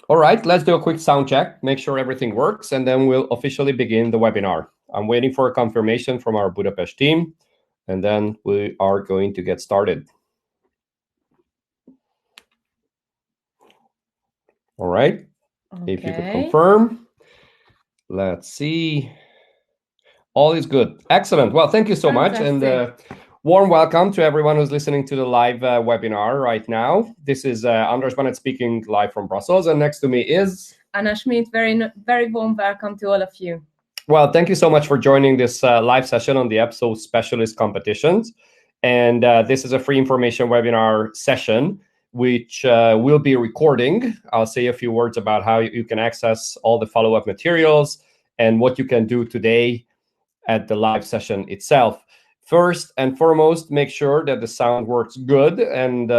All right, let's do a quick sound check, make sure everything works, and then we'll officially begin the webinar. I'm waiting for a confirmation from our Budapest team, and then we are going to get started. All right, okay. If you could confirm. Let's see. All is good. Excellent. Well, thank you so much. And warm welcome to everyone who's listening to the live webinar right now. This is Andras Bennett speaking live from Brussels. And next to me is Anna Schmidt. Very warm welcome to all of you. Well, thank you so much for joining this live session on the EPSO specialist competitions. And this is a free information webinar session, which we'll be recording. I'll say a few words about how you can access all the follow-up materials and what you can do today at the live session itself. First and foremost, make sure that the sound works good. And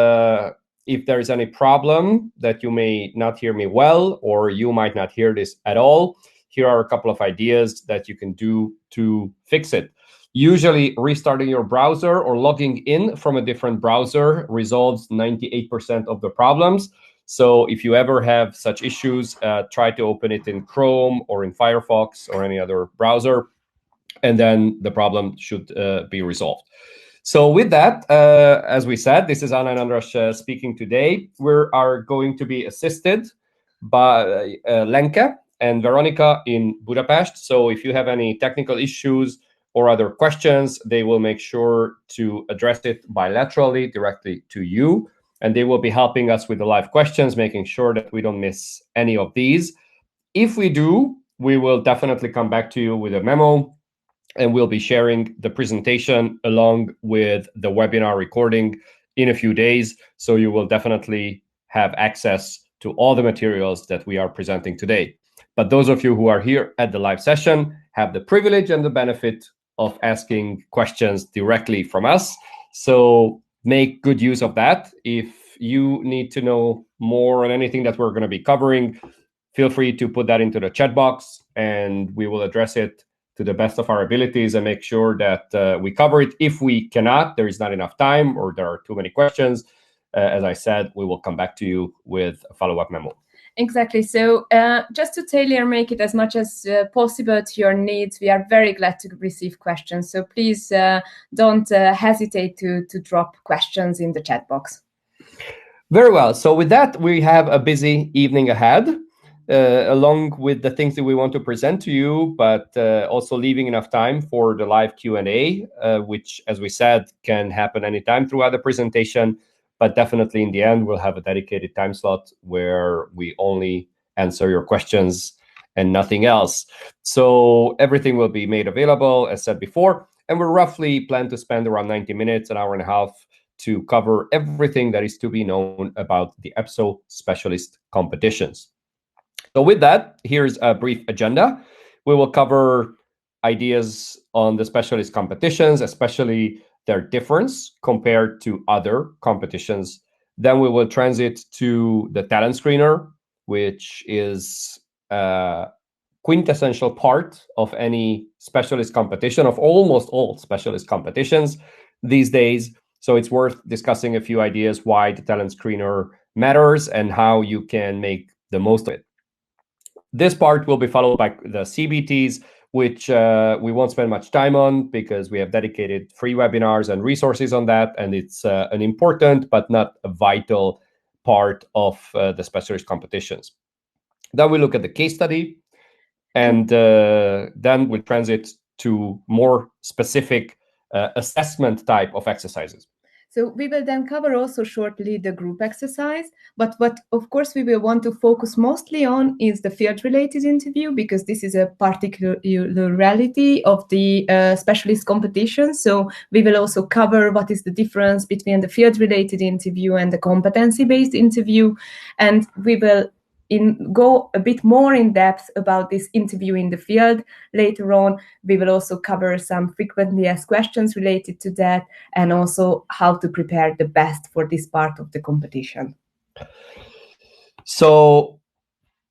if there's any problem that you may not hear me well, or you might not hear this at all, here are a couple of ideas that you can do to fix it. Usually restarting your browser or logging in from a different browser resolves 98% of the problems. So if you ever have such issues, try to open it in Chrome or in Firefox or any other browser, and then the problem should be resolved. So with that, as we said, this is Anna and Andras speaking today. We are going to be assisted by Lenka and Veronica in Budapest. So if you have any technical issues or other questions, they will make sure to address it bilaterally directly to you. And they will be helping us with the live questions, making sure that we don't miss any of these. If we do, we will definitely come back to you with a memo, and we'll be sharing the presentation along with the webinar recording in a few days. So you will definitely have access to all the materials that we are presenting today. But those of you who are here at the live session have the privilege and the benefit of asking questions directly from us. So make good use of that. If you need to know more on anything that we're going to be covering, feel free to put that into the chat box, and we will address it to the best of our abilities and make sure that we cover it. If we cannot, there is not enough time, or there are too many questions, as I said, we will come back to you with a follow-up memo. Exactly. So just to tailor make it as much as possible to your needs, we are very glad to receive questions. So please don't hesitate to drop questions in the chat box. Very well. So with that, we have a busy evening ahead, along with the things that we want to present to you, but also leaving enough time for the live Q&A, which, as we said, can happen anytime throughout the presentation. But definitely in the end, we'll have a dedicated time slot where we only answer your questions and nothing else. So everything will be made available, as said before, and we roughly plan to spend around 90 minutes, an hour and a half, to cover everything that is to be known about the EPSO specialist competitions. So with that, here's a brief agenda. We will cover ideas on the specialist competitions, especially their difference compared to other competitions. Then we will transit to the talent screener, which is a quintessential part of any specialist competition, of almost all specialist competitions these days. So it's worth discussing a few ideas why the talent screener matters and how you can make the most of it. This part will be followed by the CBTs, which we won't spend much time on because we have dedicated free webinars and resources on that, and it's an important but not a vital part of the specialist competitions. Then we look at the case study, and then we'll transit to more specific assessment type of exercises. So we will then cover also shortly the group exercise, but what of course we will want to focus mostly on is the field-related interview, because this is a particularity of the specialist competition. So we will also cover what is the difference between the field-related interview and the competency-based interview, and we will go a bit more in depth about this interview in the field. Later on, we will also cover some frequently asked questions related to that, and also how to prepare the best for this part of the competition. So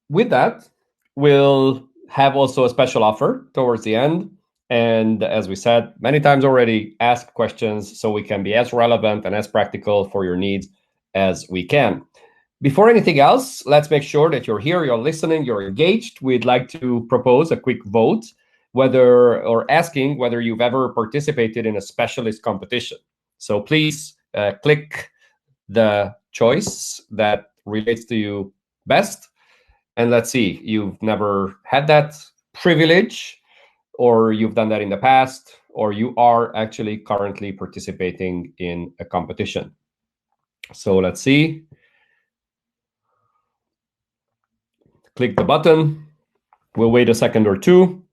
with that, we'll have also a special offer towards the end. And as we said many times already, ask questions so we can be as relevant and as practical for your needs as we can. Before anything else, let's make sure that you're here, you're listening, you're engaged. We'd like to propose a quick vote asking whether you've ever participated in a specialist competition. So please click the choice that relates to you best. And let's see, you've never had that privilege, or you've done that in the past, or you are actually currently participating in a competition. So let's see. Click the button. We'll wait a second or two,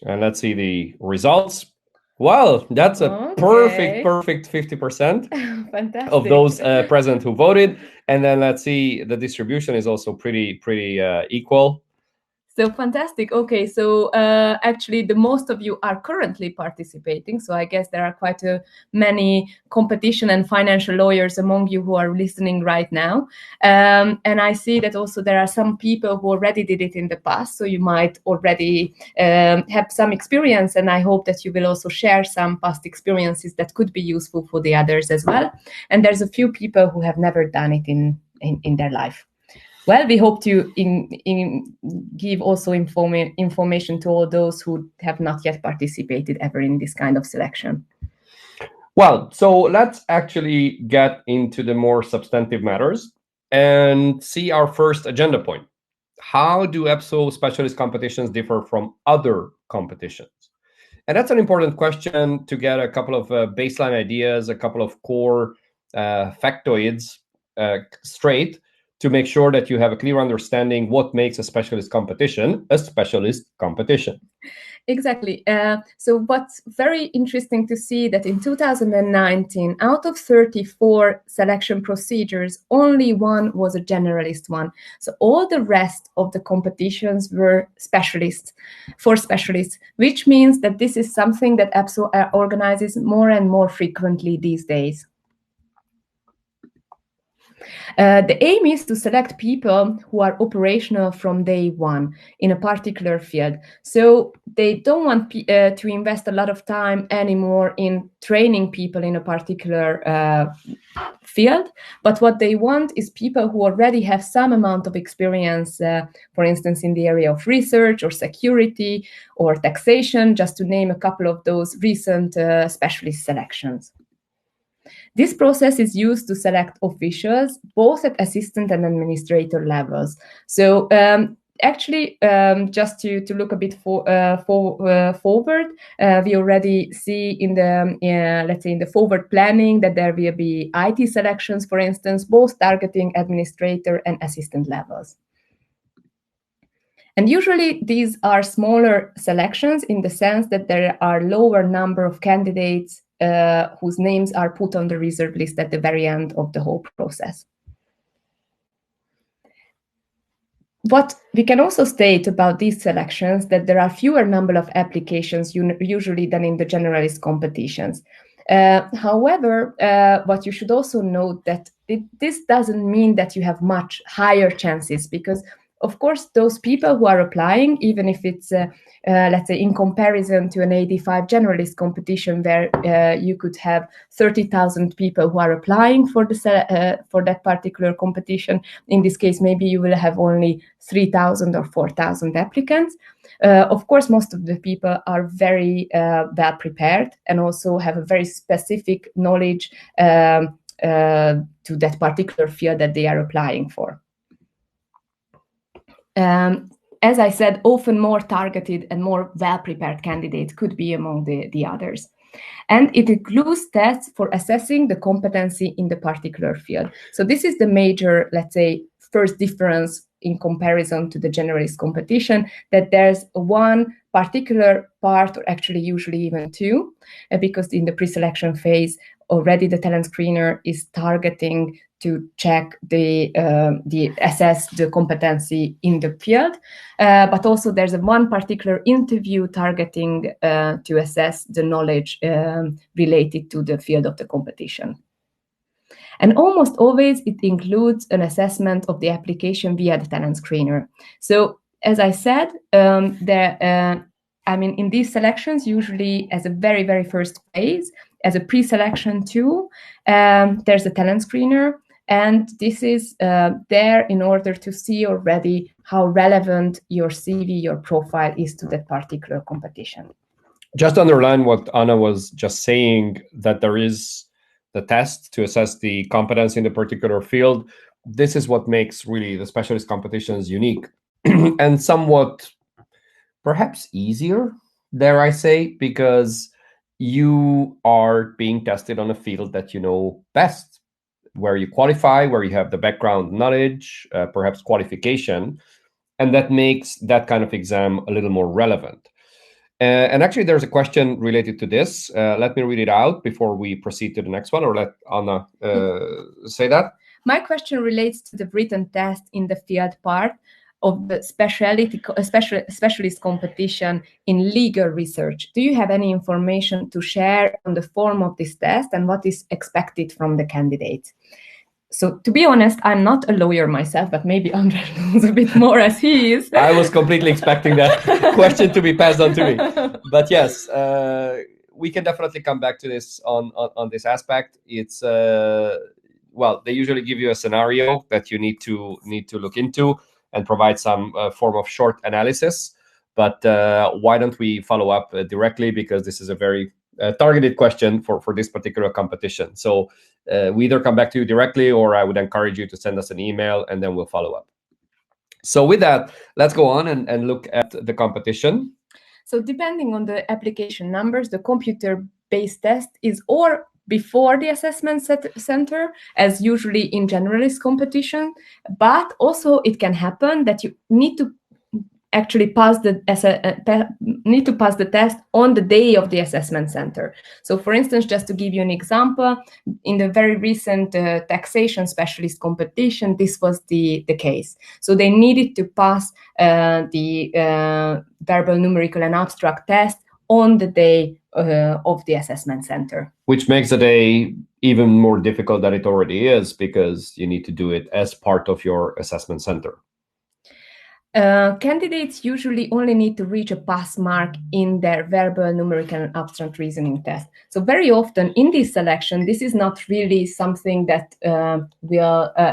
and let's see the results. Well, that's a perfect 50% of those present who voted. And then let's see, the distribution is also pretty equal. So fantastic. Okay, so actually the most of you are currently participating. So I guess there are quite many competition and financial lawyers among you who are listening right now. And I see that also there are some people who already did it in the past. So you might already have some experience, and I hope that you will also share some past experiences that could be useful for the others as well. And there's a few people who have never done it in their life. Well, we hope to give also information to all those who have not yet participated ever in this kind of selection. Well, so let's actually get into the more substantive matters and see our first agenda point. How do EPSO specialist competitions differ from other competitions? And that's an important question to get a couple of baseline ideas, a couple of core factoids straight, to make sure that you have a clear understanding what makes a specialist competition a specialist competition. Exactly. So what's very interesting to see that in 2019, out of 34 selection procedures, only one was a generalist one. So all the rest of the competitions were specialists, which means that this is something that EPSO organizes more and more frequently these days. The aim is to select people who are operational from day one in a particular field. So they don't want to invest a lot of time anymore in training people in a particular field, but what they want is people who already have some amount of experience, for instance, in the area of research or security or taxation, just to name a couple of those recent specialist selections. This process is used to select officials, both at assistant and administrator levels. So actually, just to look a bit forward, we already see in the, let's say, in the forward planning that there will be IT selections, for instance, both targeting administrator and assistant levels. And usually these are smaller selections in the sense that there are lower number of candidates whose names are put on the reserve list at the very end of the whole process. What we can also state about these selections that there are fewer number of applications usually than in the generalist competitions. However, what you should also note that this doesn't mean that you have much higher chances, because of course, those people who are applying, even if it's, let's say, in comparison to an 85 generalist competition where you could have 30,000 people who are applying for that particular competition, in this case, maybe you will have only 3,000 or 4,000 applicants. Of course, most of the people are very well prepared and also have a very specific knowledge to that particular field that they are applying for. As I said, often more targeted and more well-prepared candidates could be among the others. And it includes tests for assessing the competency in the particular field. So this is the major, let's say, first difference in comparison to the generalist competition, that there's one particular part, or actually usually even two, because in the pre-selection phase, already the Telescreener is targeting to check assess the competency in the field, but also there's one particular interview targeting to assess the knowledge related to the field of the competition. And almost always it includes an assessment of the application via the Telescreener. So as I said, in these selections, usually as a very, very first phase, as a pre-selection tool, there's a Telescreener. And this is there in order to see already how relevant your CV, your profile is to that particular competition. Just to underline what Anna was just saying, that there is the test to assess the competence in the particular field. This is what makes really the specialist competitions unique and somewhat perhaps easier, dare I say, because you are being tested on a field that you know best, where you qualify, where you have the background knowledge, perhaps qualification, and that makes that kind of exam a little more relevant. And actually, there's a question related to this. Let me read it out before we proceed to the next one, or let Anna say that. My question relates to the written test in the field part of the specialist competition in legal research. Do you have any information to share on the form of this test and what is expected from the candidate? So to be honest, I'm not a lawyer myself, but maybe Andre knows a bit more as he is. I was completely expecting that question to be passed on to me. But yes, we can definitely come back to this on this aspect. It's well, they usually give you a scenario that you need to look into and provide some form of short analysis. But why don't we follow up directly, because this is a very targeted question for this particular competition. So we either come back to you directly, or I would encourage you to send us an email and then we'll follow up. So with that, let's go on and look at the competition. So depending on the application numbers, the computer-based test is or before the assessment center, as usually in generalist competition, but also it can happen that you need to actually pass the test on the day of the assessment center. So for instance, just to give you an example, in the very recent taxation specialist competition, this was the case. So they needed to pass the verbal, numerical, and abstract test on the day of the assessment center. Which makes the day even more difficult than it already is, because you need to do it as part of your assessment center. Candidates usually only need to reach a pass mark in their verbal, numerical, and abstract reasoning test. So very often in this selection, this is not really something that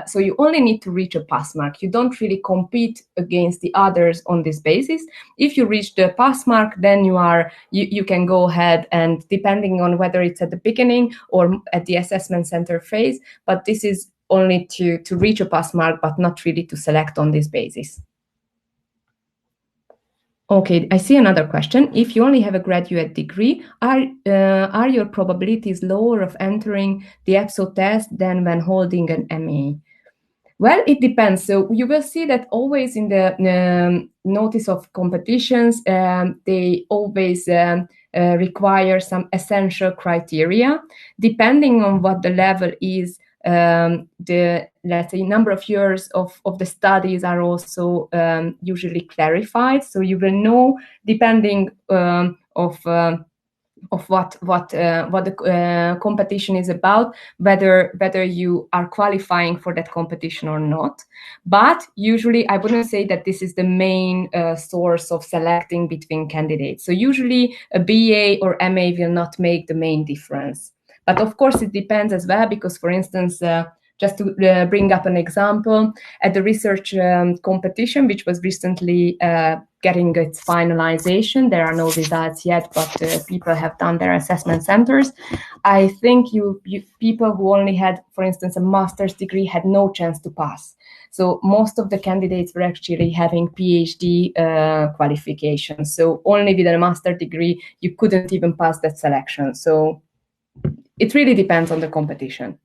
so you only need to reach a pass mark. You don't really compete against the others on this basis. If you reach the pass mark, then you can go ahead, and depending on whether it's at the beginning or at the assessment center phase, but this is only to reach a pass mark, but not really to select on this basis. Okay, I see another question. If you only have a graduate degree, are your probabilities lower of entering the EPSO test than when holding an MA? Well, it depends. So you will see that always in the notice of competitions, they always require some essential criteria. Depending on what the level is, the, let's say, number of years of the studies are also usually clarified. So you will know, depending of what the competition is about, whether you are qualifying for that competition or not. But usually I wouldn't say that this is the main source of selecting between candidates. So usually a BA or MA will not make the main difference. But of course it depends as well, because for instance, just to bring up an example, at the research competition, which was recently getting its finalization, there are no results yet, but people have done their assessment centers. I think people who only had, for instance, a master's degree had no chance to pass. So most of the candidates were actually having PhD qualifications. So only with a master's degree, you couldn't even pass that selection. So it really depends on the competition.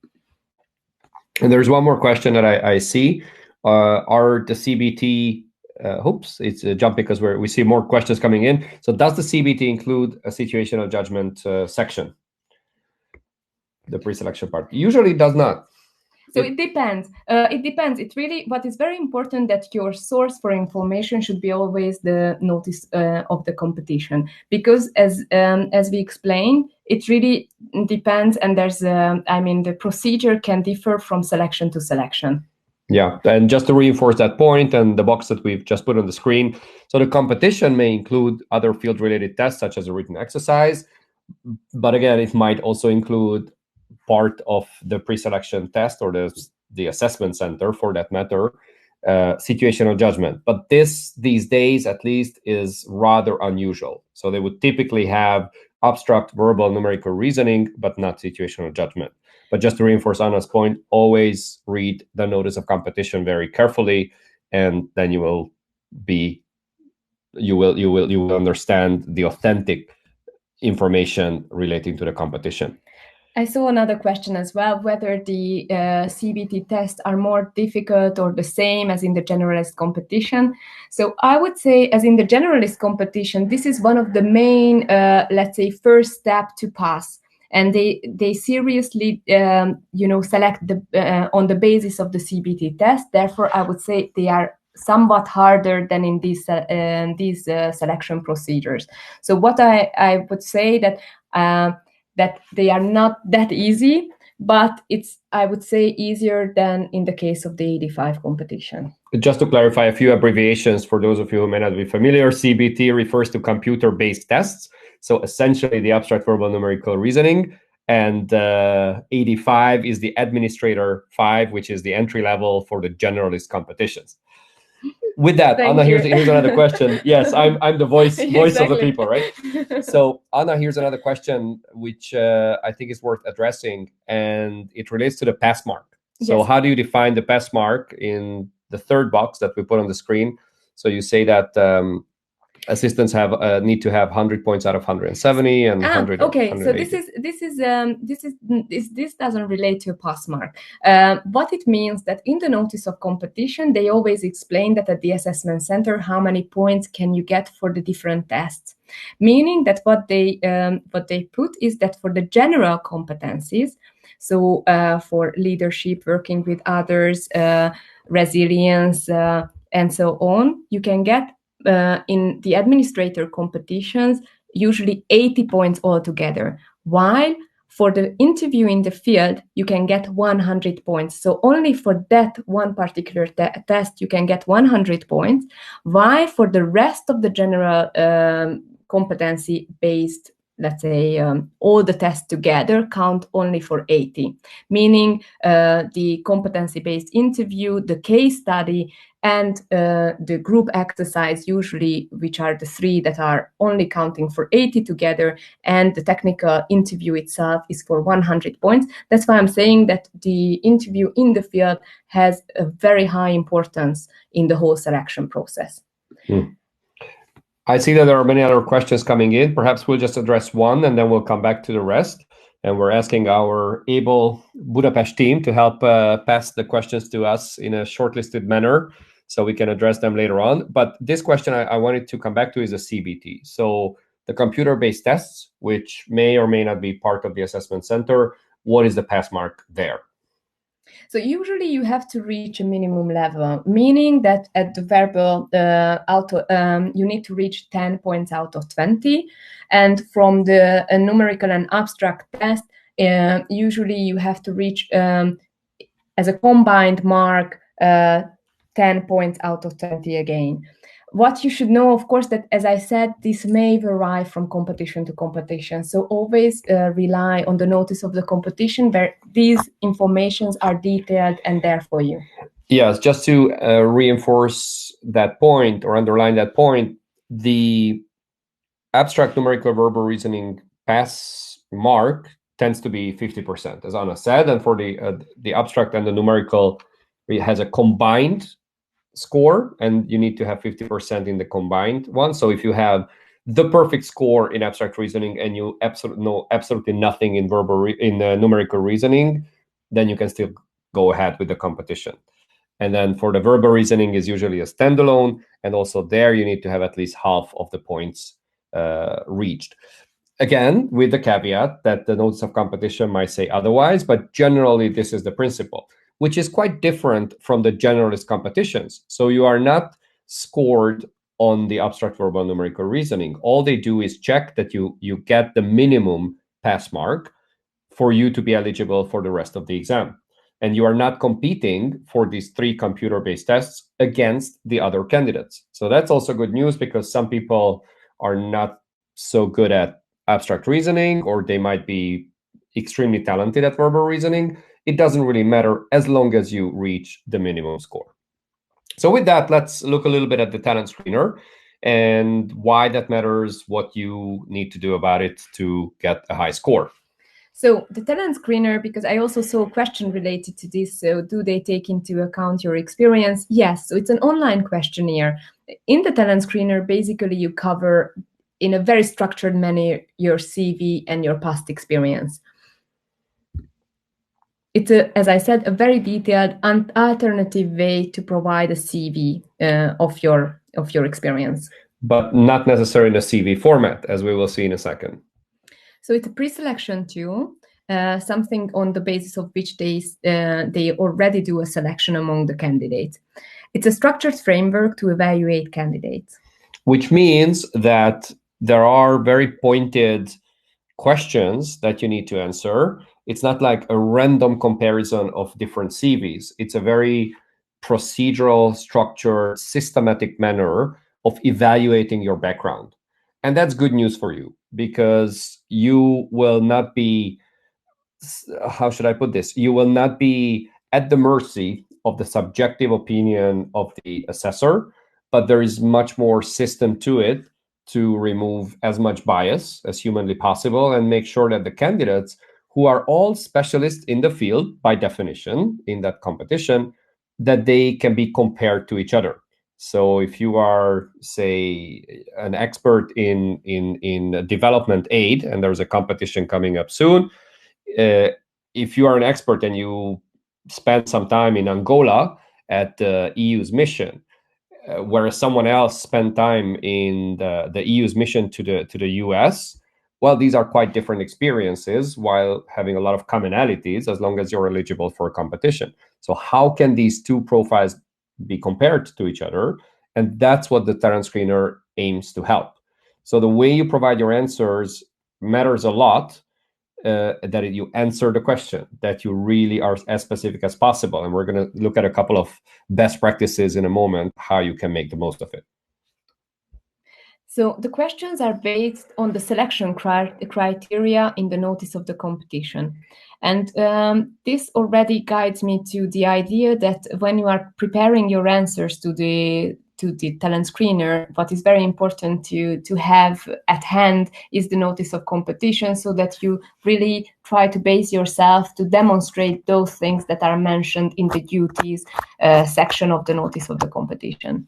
And there's one more question that I see. Are the CBT, it's a jump because we see more questions coming in. So does the CBT include a situational judgment section? The pre-selection part usually does not. So it depends. It really, what is very important that your source for information should be always the notice of the competition, because as we explained, it really depends, and there's the procedure can differ from selection to selection. Yeah, and just to reinforce that point, and the box that we've just put on the screen, so the competition may include other field-related tests such as a written exercise, but again, it might also include part of the pre-selection test or the the assessment center for that matter, situational judgment. But this, these days at least, is rather unusual. So they would typically have abstract verbal numerical reasoning, but not situational judgment. But just to reinforce Anna's point, always read the notice of competition very carefully, and then you will understand the authentic information relating to the competition. I saw another question as well, whether the CBT tests are more difficult or the same as in the generalist competition. So I would say, as in the generalist competition, this is one of the main, let's say, first step to pass. And they seriously, select on the basis of the CBT test. Therefore, I would say they are somewhat harder than in these selection procedures. So what I would say that they are not that easy, but it's, I would say, easier than in the case of the 85 competition. Just to clarify a few abbreviations for those of you who may not be familiar, CBT refers to computer-based tests. So essentially the abstract verbal numerical reasoning, and 85 is the administrator 5, which is the entry level for the generalist competitions. With that, Anna, here's another question. Yes, I'm the voice of the people, right? So Anna, here's another question which I think is worth addressing, and it relates to the pass mark. So yes. How do you define the pass mark in the third box that we put on the screen? So you say that assistants need to have 100 points out of 170 and 100. Okay, so this doesn't relate to a pass mark. What it means that in the notice of competition, they always explain that at the assessment center, how many points can you get for the different tests. Meaning that what they put is that for the general competencies, so for leadership, working with others, resilience, and so on, you can get in the administrator competitions, usually 80 points altogether, while for the interview in the field, you can get 100 points. So only for that one particular test, you can get 100 points, while for the rest of the general competency-based, let's say, all the tests together count only for 80, meaning the competency-based interview, the case study, and the group exercise, usually, which are the 3 that are only counting for 80 together, and the technical interview itself is for 100 points. That's why I'm saying that the interview in the field has a very high importance in the whole selection process. I see that there are many other questions coming in. Perhaps we'll just address one and then we'll come back to the rest. And we're asking our able Budapest team to help pass the questions to us in a shortlisted manner so we can address them later on. But this question I wanted to come back to is a CBT. So the computer-based tests, which may or may not be part of the assessment center, what is the pass mark there? So usually you have to reach a minimum level, meaning that at the verbal you need to reach 10 points out of 20. And from the numerical and abstract test, usually you have to reach, as a combined mark, 10 points out of 20 again. What you should know, of course, that, as I said, this may vary from competition to competition. So always rely on the notice of the competition where these informations are detailed and there for you. Yes, just to reinforce that point or underline that point, the abstract numerical verbal reasoning pass mark tends to be 50%, as Anna said. And for the abstract and the numerical, it has a combined score, and you need to have 50% in the combined one. So if you have the perfect score in abstract reasoning and you know absolutely nothing in numerical reasoning, then you can still go ahead with the competition. And then for the verbal reasoning is usually a standalone, and also there you need to have at least half of the points reached. Again, with the caveat that the notice of competition might say otherwise, but generally this is the principle, which is quite different from the generalist competitions. So you are not scored on the abstract verbal numerical reasoning. All they do is check that you get the minimum pass mark for you to be eligible for the rest of the exam. And you are not competing for these 3 computer-based tests against the other candidates. So that's also good news, because some people are not so good at abstract reasoning, or they might be extremely talented at verbal reasoning, it doesn't really matter as long as you reach the minimum score. So with that, let's look a little bit at the talent screener and why that matters, what you need to do about it to get a high score. So the talent screener, because I also saw a question related to this, so do they take into account your experience? Yes, so it's an online questionnaire. In the talent screener, basically you cover in a very structured manner your CV and your past experience. It's, as I said, a very detailed and alternative way to provide a CV of your experience. But not necessarily in a CV format, as we will see in a second. So it's a pre-selection tool, something on the basis of which they already do a selection among the candidates. It's a structured framework to evaluate candidates. Which means that there are very pointed questions that you need to answer. It's not like a random comparison of different CVs. It's a very procedural, structured, systematic manner of evaluating your background. And that's good news for you, because you will not be, how should I put this? You will not be at the mercy of the subjective opinion of the assessor, but there is much more system to it to remove as much bias as humanly possible and make sure that the candidates, who are all specialists in the field by definition in that competition, that they can be compared to each other. So if you are, say, an expert in development aid, and there's a competition coming up soon, if you are an expert and you spend some time in Angola at the EU's mission, whereas someone else spent time in the EU's mission to the US, well, these are quite different experiences while having a lot of commonalities as long as you're eligible for a competition. So how can these two profiles be compared to each other? And that's what the talent screener aims to help. So the way you provide your answers matters a lot. That you answer the question, that you really are as specific as possible. And we're going to look at a couple of best practices in a moment, how you can make the most of it. So the questions are based on the selection criteria in the notice of the competition. And this already guides me to the idea that when you are preparing your answers to the talent screener, what is very important to have at hand is the notice of competition, so that you really try to base yourself to demonstrate those things that are mentioned in the duties section of the notice of the competition.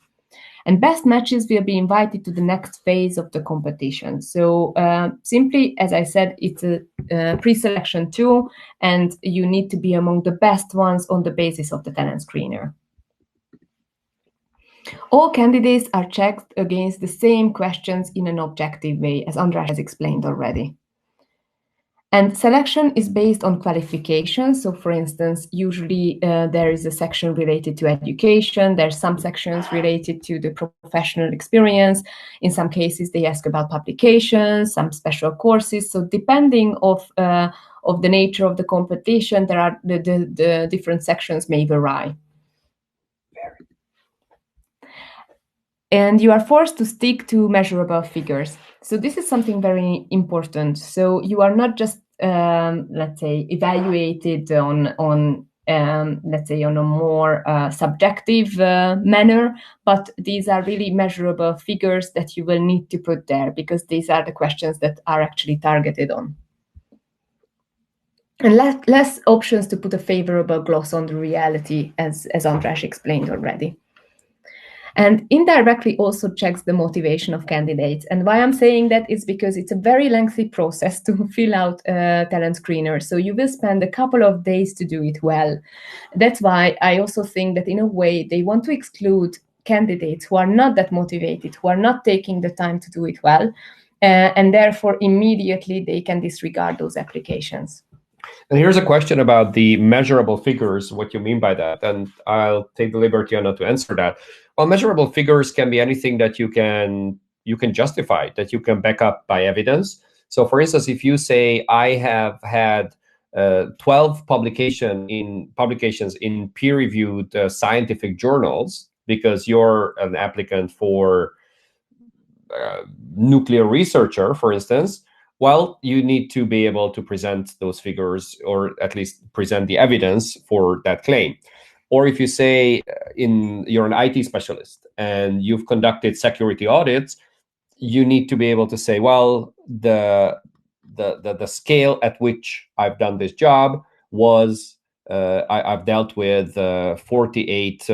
And best matches will be invited to the next phase of the competition. So simply, as I said, it's a pre-selection tool, and you need to be among the best ones on the basis of the talent screener. All candidates are checked against the same questions in an objective way, as András has explained already. And selection is based on qualifications. So for instance, usually there is a section related to education. There's some sections related to the professional experience. In some cases, they ask about publications, some special courses. So depending of the nature of the competition, there are the different sections may vary. And you are forced to stick to measurable figures. So this is something very important. So you are not just, let's say, evaluated on let's say, on a more subjective manner, but these are really measurable figures that you will need to put there, because these are the questions that are actually targeted on. And less options to put a favorable gloss on the reality, as András explained already. And indirectly also checks the motivation of candidates. And why I'm saying that is because it's a very lengthy process to fill out a talent screener. So you will spend a couple of days to do it well. That's why I also think that in a way they want to exclude candidates who are not that motivated, who are not taking the time to do it well. And therefore, immediately they can disregard those applications. And here's a question about the measurable figures, what you mean by that. And I'll take the liberty not to answer that. Well, measurable figures can be anything that you can justify, that you can back up by evidence. So for instance, if you say, I have had 12 publications in peer-reviewed scientific journals, because you're an applicant for nuclear researcher, for instance, well, you need to be able to present those figures, or at least present the evidence for that claim. Or if you say you're an IT specialist and you've conducted security audits, you need to be able to say, well, the scale at which I've done this job was I've dealt with 48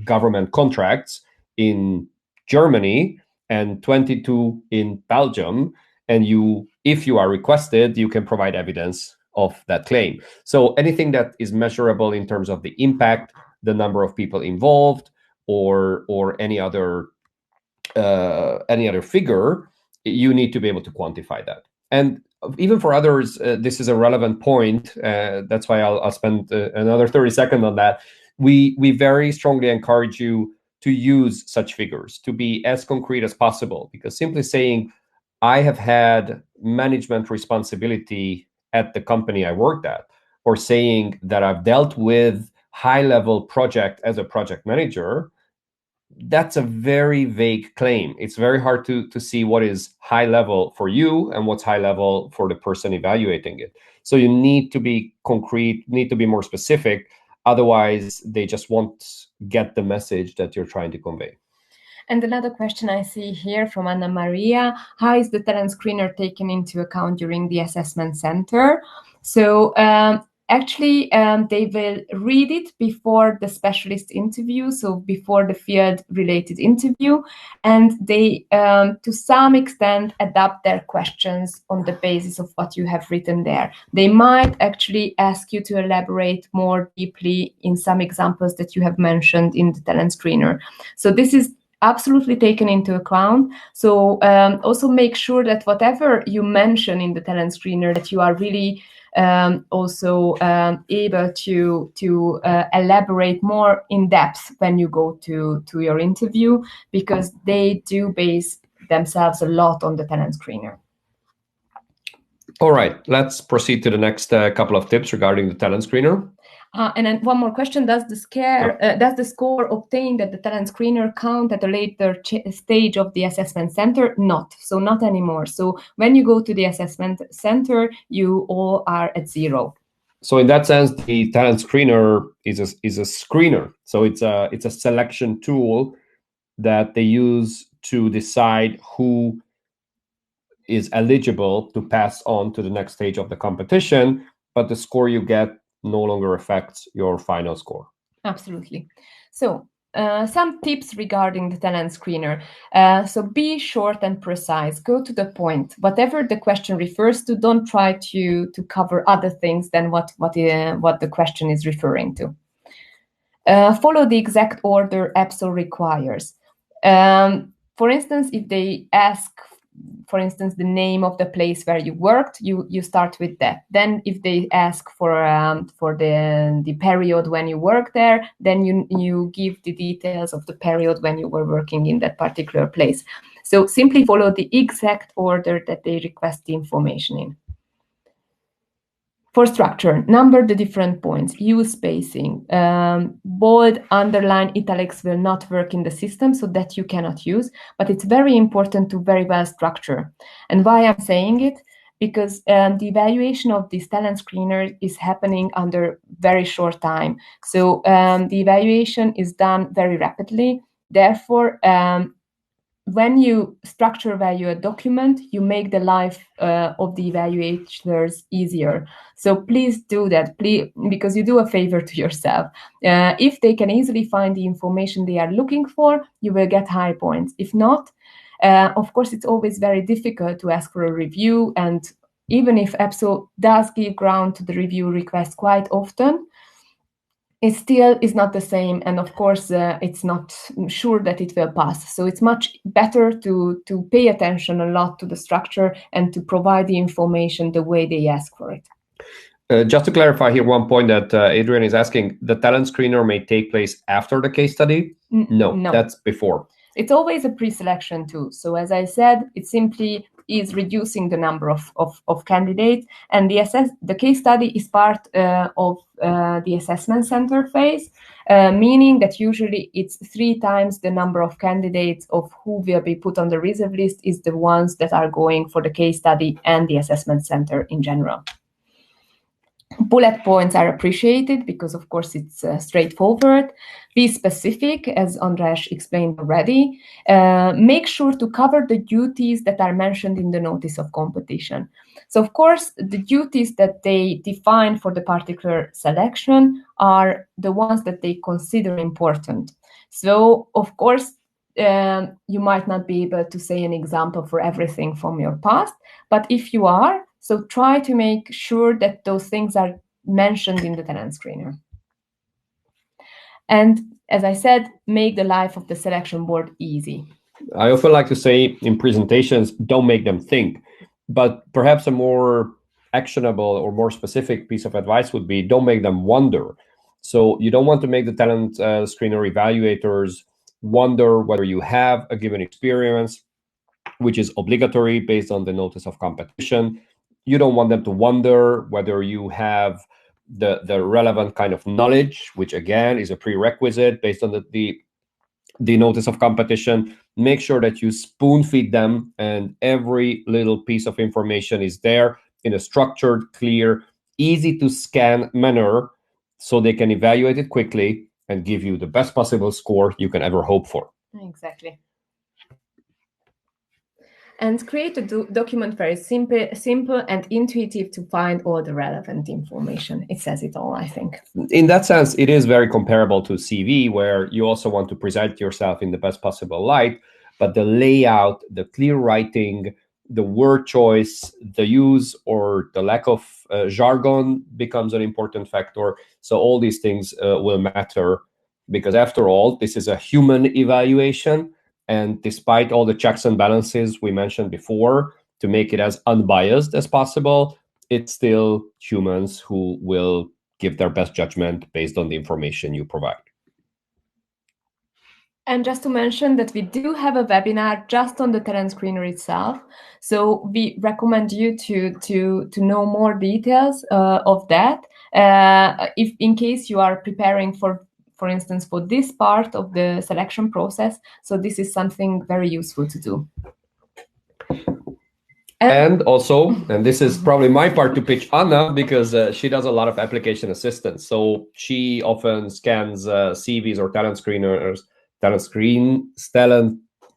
government contracts in Germany and 22 in Belgium, and if you are requested, you can provide evidence of that claim. So anything that is measurable in terms of the impact, the number of people involved, or any other figure, you need to be able to quantify that. And even for others, this is a relevant point. That's why I'll spend another 30 seconds on that. We very strongly encourage you to use such figures, to be as concrete as possible, because simply saying, I have had management responsibility at the company I worked at, or saying that I've dealt with high-level project as a project manager, that's a very vague claim. It's very hard to see what is high level for you and what's high level for the person evaluating it. So you need to be concrete, need to be more specific. Otherwise, they just won't get the message that you're trying to convey. And another question I see here from Anna Maria: how is the talent screener taken into account during the assessment center? So actually, they will read it before the specialist interview, so before the field-related interview, and they, to some extent, adapt their questions on the basis of what you have written there. They might actually ask you to elaborate more deeply in some examples that you have mentioned in the talent screener. So this is absolutely taken into account. So also make sure that whatever you mention in the talent screener, that you are really also able to elaborate more in depth when you go to your interview, because they do base themselves a lot on the talent screener. All right, let's proceed to the next couple of tips regarding the talent screener. And then one more question: does the score obtained at the talent screener count at a later stage of the assessment center? Not anymore. So when you go to the assessment center, you all are at 0. So in that sense, the talent screener is a screener. So it's a selection tool that they use to decide who is eligible to pass on to the next stage of the competition, but the score you get no longer affects your final score. Absolutely. So some tips regarding the talent screener. So be short and precise. Go to the point. Whatever the question refers to, don't try to cover other things than what the question is referring to. Follow the exact order EPSO requires. For instance, if they ask, for instance, the name of the place where you worked, you start with that. Then if they ask for the period when you worked there, then you give the details of the period when you were working in that particular place. So simply follow the exact order that they request the information in. For structure, number the different points, use spacing. Bold, underline, italics will not work in the system, so that you cannot use, but it's very important to very well structure. And why I'm saying it? Because the evaluation of this talent screener is happening under very short time. So the evaluation is done very rapidly. Therefore, when you structure value a document, you make the life of the evaluators easier. So please do that, because you do a favor to yourself. If they can easily find the information they are looking for, you will get high points. If not, of course, it's always very difficult to ask for a review. And even if EPSO does give ground to the review request quite often, it still is not the same, and of course it's not sure that it will pass. So it's much better to pay attention a lot to the structure and to provide the information the way they ask for it. Just to clarify here, one point that Adrian is asking, the talent screener may take place after the case study? No, that's before. It's always a pre-selection too. So as I said, it's simply is reducing the number of candidates, and the case study is part of the assessment center phase, meaning that usually it's 3 times the number of candidates of who will be put on the reserve list is the ones that are going for the case study and the assessment center in general. Bullet points are appreciated because, of course, it's straightforward. Be specific, as András explained already. Make sure to cover the duties that are mentioned in the notice of competition. So, of course, the duties that they define for the particular selection are the ones that they consider important. So, of course, you might not be able to say an example for everything from your past, but if you are, so try to make sure that those things are mentioned in the talent screener. And as I said, make the life of the selection board easy. I often like to say in presentations, don't make them think, but perhaps a more actionable or more specific piece of advice would be don't make them wonder. So you don't want to make the talent screener evaluators wonder whether you have a given experience, which is obligatory based on the notice of competition. You don't want them to wonder whether you have the relevant kind of knowledge, which again is a prerequisite based on the notice of competition. Make sure that you spoon feed them and every little piece of information is there in a structured, clear, easy to scan manner so they can evaluate it quickly and give you the best possible score you can ever hope for. Exactly. And create a document very simple and intuitive to find all the relevant information. It says it all, I think. In that sense, it is very comparable to CV, where you also want to present yourself in the best possible light, but the layout, the clear writing, the word choice, the use or the lack of jargon becomes an important factor. So all these things will matter, because after all, this is a human evaluation. And despite all the checks and balances we mentioned before, to make it as unbiased as possible, it's still humans who will give their best judgment based on the information you provide. And just to mention that we do have a webinar just on the talent screener itself. So we recommend you to know more details of that. If in case you are preparing for instance, for this part of the selection process. So this is something very useful to do. And also, and this is probably my part to pitch Anna, because she does a lot of application assistance. So she often scans CVs or talent screeners,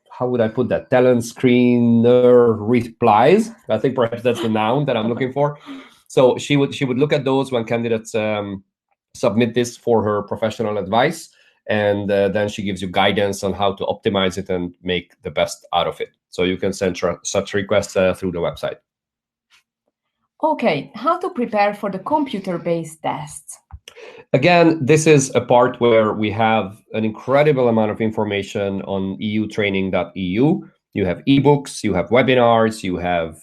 how would I put that? Talent screener replies. I think perhaps that's the noun that I'm looking for. So she would look at those when candidates submit this for her professional advice, and then she gives you guidance on how to optimize it and make the best out of it. So you can send such requests through the website. Okay, how to prepare for the computer-based tests? Again, this is a part where we have an incredible amount of information on eutraining.eu. You have ebooks, you have webinars, you have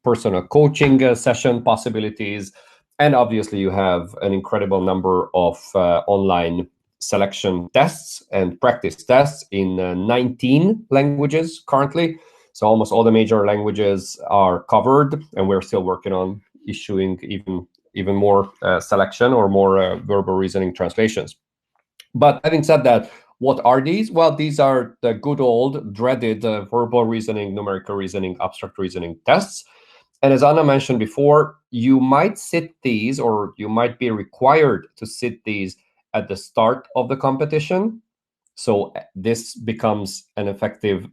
personal coaching session possibilities, and obviously you have an incredible number of online selection tests and practice tests in 19 languages currently. So almost all the major languages are covered, and we're still working on issuing even more selection or more verbal reasoning translations. But having said that, what are these? Well, these are the good old dreaded verbal reasoning, numerical reasoning, abstract reasoning tests. And as Anna mentioned before, you might sit these, or you might be required to sit these at the start of the competition. So this becomes an effective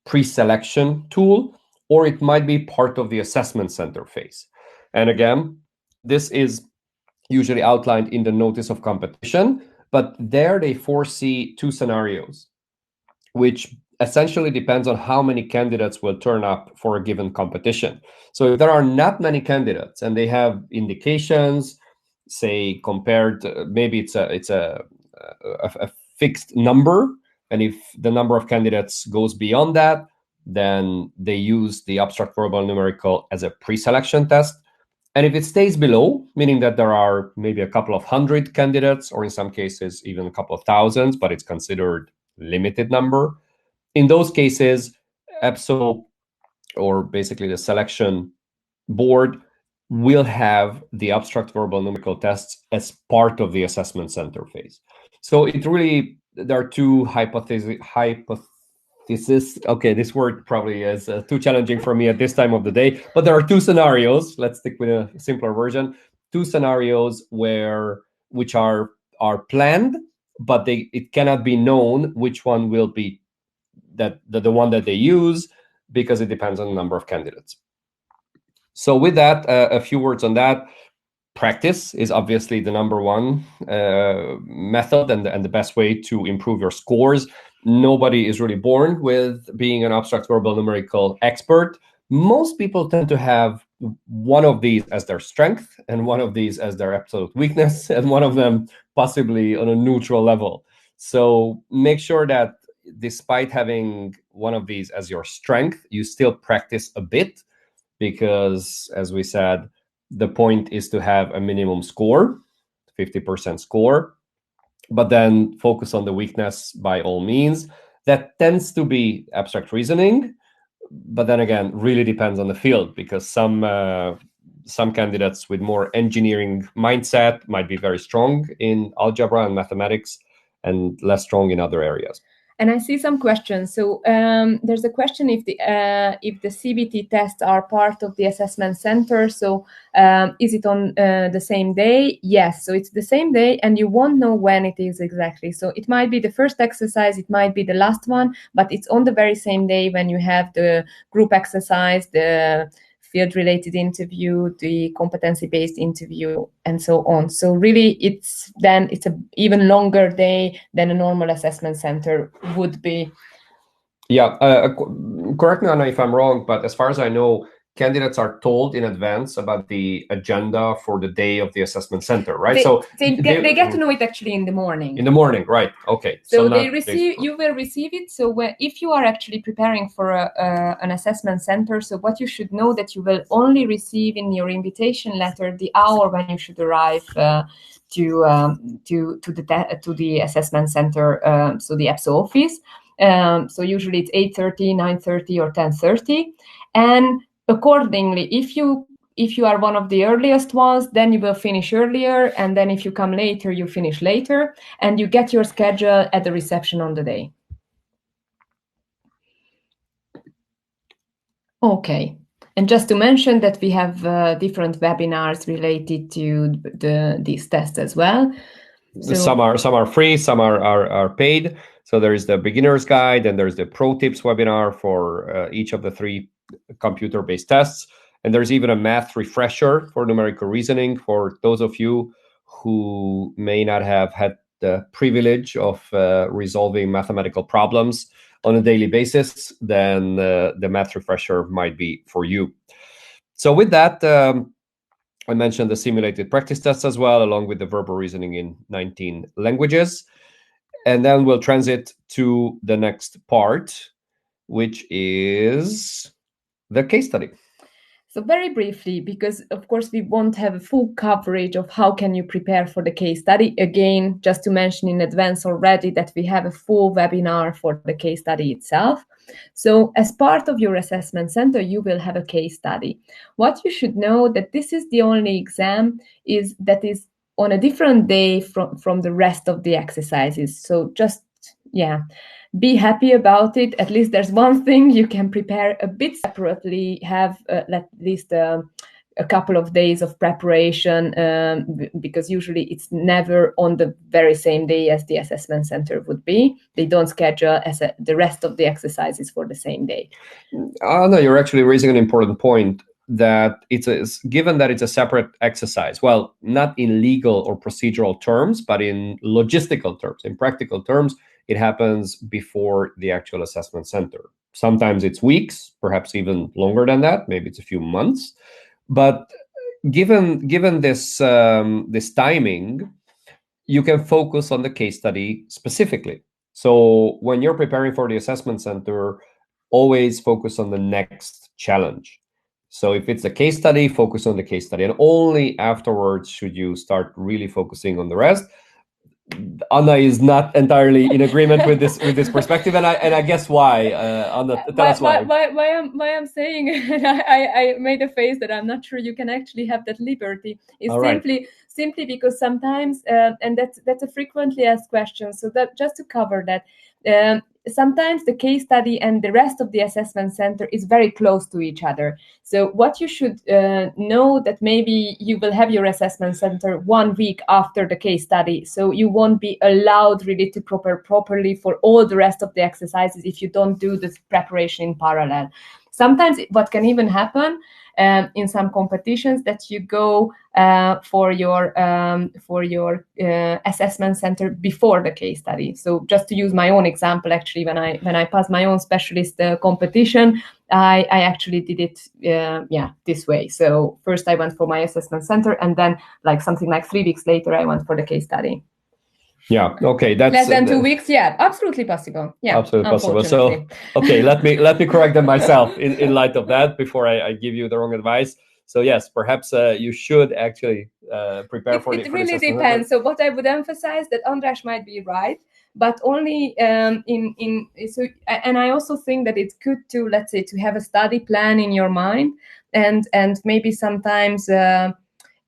pre-selection tool, or it might be part of the assessment center phase. And again, this is usually outlined in the notice of competition, but there they foresee 2 scenarios, which essentially depends on how many candidates will turn up for a given competition. So if there are not many candidates and they have indications, say compared, maybe it's a fixed number, and if the number of candidates goes beyond that, then they use the abstract verbal numerical as a pre-selection test. And if it stays below, meaning that there are maybe a couple of hundred candidates, or in some cases even a couple of thousands, but it's considered limited number, in those cases, EPSO or basically the selection board, will have the abstract verbal numerical tests as part of the assessment center phase. So it really, there are two hypotheses. Okay, this word probably is too challenging for me at this time of the day, but there are two scenarios. Let's stick with a simpler version. Two scenarios which are planned, but it cannot be known which one will be the one that they use, because it depends on the number of candidates. So with that, a few words on that. Practice is obviously the number one method and the best way to improve your scores. Nobody is really born with being an abstract verbal numerical expert. Most people tend to have one of these as their strength and one of these as their absolute weakness, and one of them possibly on a neutral level. So make sure that despite having one of these as your strength, you still practice a bit, because as we said, the point is to have a minimum score, 50% score, but then focus on the weakness by all means. That tends to be abstract reasoning, but then again, really depends on the field, because some candidates with more engineering mindset might be very strong in algebra and mathematics and less strong in other areas. And I see some questions. So there's a question if the CBT tests are part of the assessment center. So is it on the same day? Yes. So it's the same day, and you won't know when it is exactly. So it might be the first exercise, it might be the last one, but it's on the very same day when you have the group exercise, the field-related interview, the competency-based interview, and so on. So really, it's an even longer day than a normal assessment center would be. Yeah, correct me, Anna, if I'm wrong, but as far as I know, candidates are told in advance about the agenda for the day of the assessment center, right? They get to know it actually in the morning. In the morning, right? Okay. So you will receive it. So if you are actually preparing for an assessment center, so what you should know that you will only receive in your invitation letter the hour when you should arrive to the assessment center, so the EPSO office. So usually it's 8:30, 9:30, or 10:30, and accordingly, if you are one of the earliest ones, then you will finish earlier, and then if you come later, you finish later, and you get your schedule at the reception on the day. Okay. And just to mention that we have different webinars related to these tests as well. So some are free, some are paid. So there is the beginner's guide, and there's the pro tips webinar for each of the 3 computer-based tests. And there's even a math refresher for numerical reasoning for those of you who may not have had the privilege of resolving mathematical problems on a daily basis. Then the math refresher might be for you. So with that, I mentioned the simulated practice tests as well, along with the verbal reasoning in 19 languages. And then we'll transit to the next part, which is the case study. So very briefly, because of course we won't have a full coverage of how can you prepare for the case study. Again, just to mention in advance already that we have a full webinar for the case study itself. So as part of your assessment center, you will have a case study. What you should know that this is the only exam that is on a different day from the rest of the exercises. So just, be happy about it. At least there's one thing you can prepare a bit separately, have at least a couple of days of preparation, because usually it's never on the very same day as the assessment center would be. They don't schedule the rest of the exercises for the same day. No, you're actually raising an important point, that given that it's a separate exercise, well, not in legal or procedural terms, but in logistical terms, in practical terms, it happens before the actual assessment center. Sometimes it's weeks, perhaps even longer than that. Maybe it's a few months. But given this timing, you can focus on the case study specifically. So when you're preparing for the assessment center, always focus on the next challenge. So if it's a case study, focus on the case study, and only afterwards should you start really focusing on the rest. Anna is not entirely in agreement with this perspective, and I guess why. Anna, tell us why. Why I'm saying, and I made a face that I'm not sure you can actually have that liberty. Is simply because sometimes, and that's a frequently asked question. So that just to cover that. Sometimes the case study and the rest of the assessment center is very close to each other. So what you should know that maybe you will have your assessment center 1 week after the case study. So you won't be allowed really to prepare properly for all the rest of the exercises if you don't do this preparation in parallel. Sometimes what can even happen in some competitions that you go for your assessment center before the case study. So just to use my own example, actually, when I passed my own specialist competition, I actually did it this way. So first I went for my assessment center, and then something like 3 weeks later I went for the case study. Yeah. Okay. That's less than 2 weeks. Yeah, absolutely possible. Yeah, absolutely possible. So, okay, let me correct that myself in light of that before I give you the wrong advice. So yes, perhaps you should actually prepare for it. It really depends. So what I would emphasize that András might be right, but only and I also think that it's good to, let's say, to have a study plan in your mind, and maybe sometimes.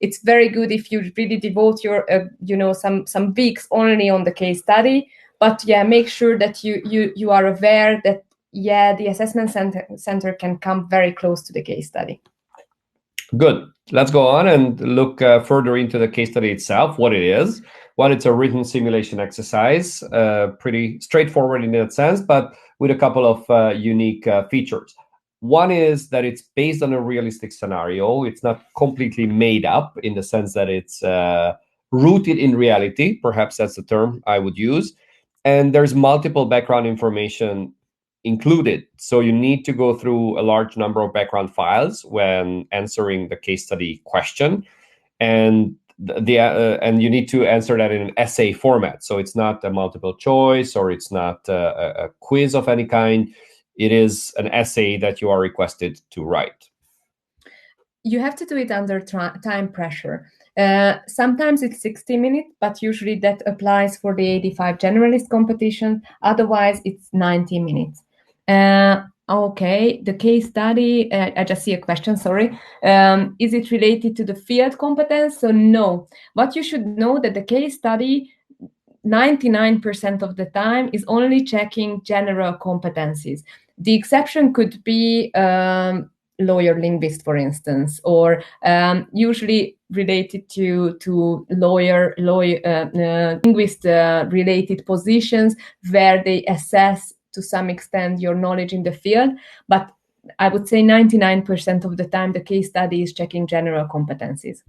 It's very good if you really devote your, some weeks only on the case study. But yeah, make sure that you are aware that the assessment center can come very close to the case study. Good. Let's go on and look further into the case study itself, what it is. Well, it's a written simulation exercise, pretty straightforward in that sense, but with a couple of unique features. One is that it's based on a realistic scenario. It's not completely made up in the sense that it's rooted in reality. Perhaps that's the term I would use. And there's multiple background information included. So you need to go through a large number of background files when answering the case study question. And and you need to answer that in an essay format. So it's not a multiple choice, or it's not a quiz of any kind. It is an essay that you are requested to write. You have to do it under time pressure. Sometimes it's 60 minutes, but usually that applies for the 85 generalist competition. Otherwise, it's 90 minutes. Okay, the case study, I just see a question, sorry. Is it related to the field competence? So no. What you should know that the case study 99% of the time is only checking general competencies. The exception could be lawyer linguist, for instance, or usually related to lawyer linguist related positions where they assess to some extent your knowledge in the field. But I would say 99% of the time the case study is checking general competencies.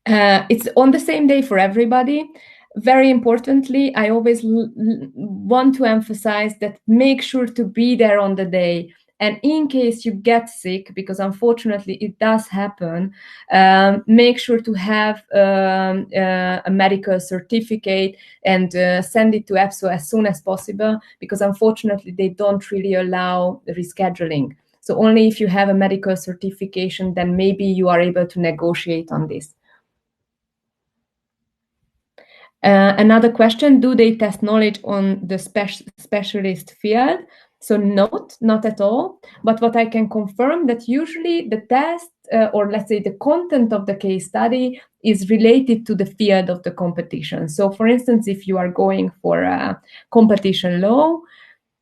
It's on the same day for everybody. Very importantly, I always want to emphasize that make sure to be there on the day. And in case you get sick, because unfortunately it does happen, make sure to have a medical certificate and send it to EPSO as soon as possible, because unfortunately they don't really allow rescheduling. So only if you have a medical certification, then maybe you are able to negotiate on this. Another question, do they test knowledge on the specialist field? So not at all. But what I can confirm that usually the test, or let's say the content of the case study is related to the field of the competition. So for instance, if you are going for a competition law,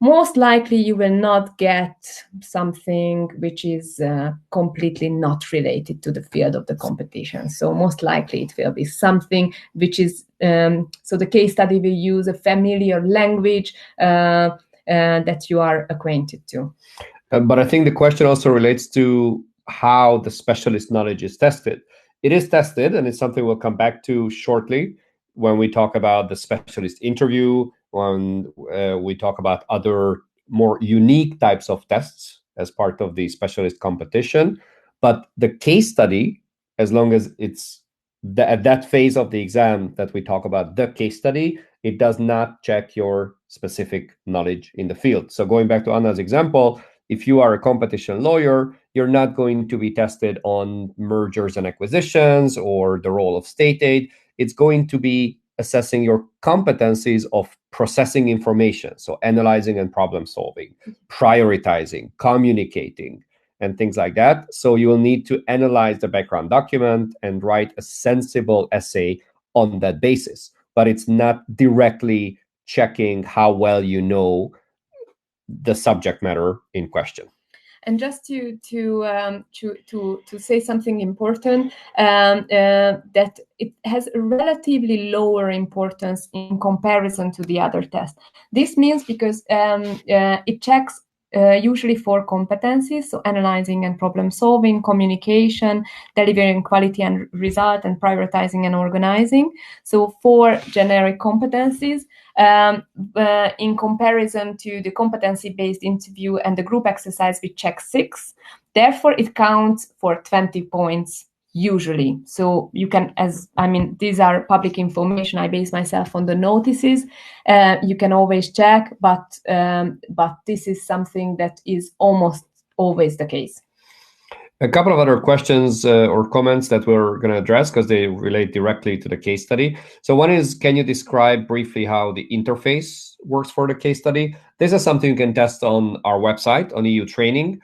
most likely you will not get something which is completely not related to the field of the competition. So most likely it will be something which is, so the case study will use a familiar language that you are acquainted to. But I think the question also relates to how the specialist knowledge is tested. It is tested, and it's something we'll come back to shortly when we talk about the specialist interview, when we talk about other more unique types of tests as part of the specialist competition. But the case study, as long as it's at that phase of the exam that we talk about the case study, it does not check your specific knowledge in the field. So going back to Anna's example, if you are a competition lawyer, you're not going to be tested on mergers and acquisitions or the role of state aid. it's going to be assessing your competencies of processing information, so analyzing and problem solving, prioritizing, communicating, and things like that. So you will need to analyze the background document and write a sensible essay on that basis. But it's not directly checking how well you know the subject matter in question. And just to say something important, that it has a relatively lower importance in comparison to the other tests. This means because it checks usually 4 competencies, so analyzing and problem solving, communication, delivering quality and result, and prioritizing and organizing. So 4 generic competencies. In comparison to the competency-based interview and the group exercise, we check 6. Therefore, it counts for 20 points usually. So you can, these are public information. I base myself on the notices. You can always check, but this is something that is almost always the case. A couple of other questions or comments that we're going to address because they relate directly to the case study. So one is, can you describe briefly how the interface works for the case study? This is something you can test on our website, on EU Training,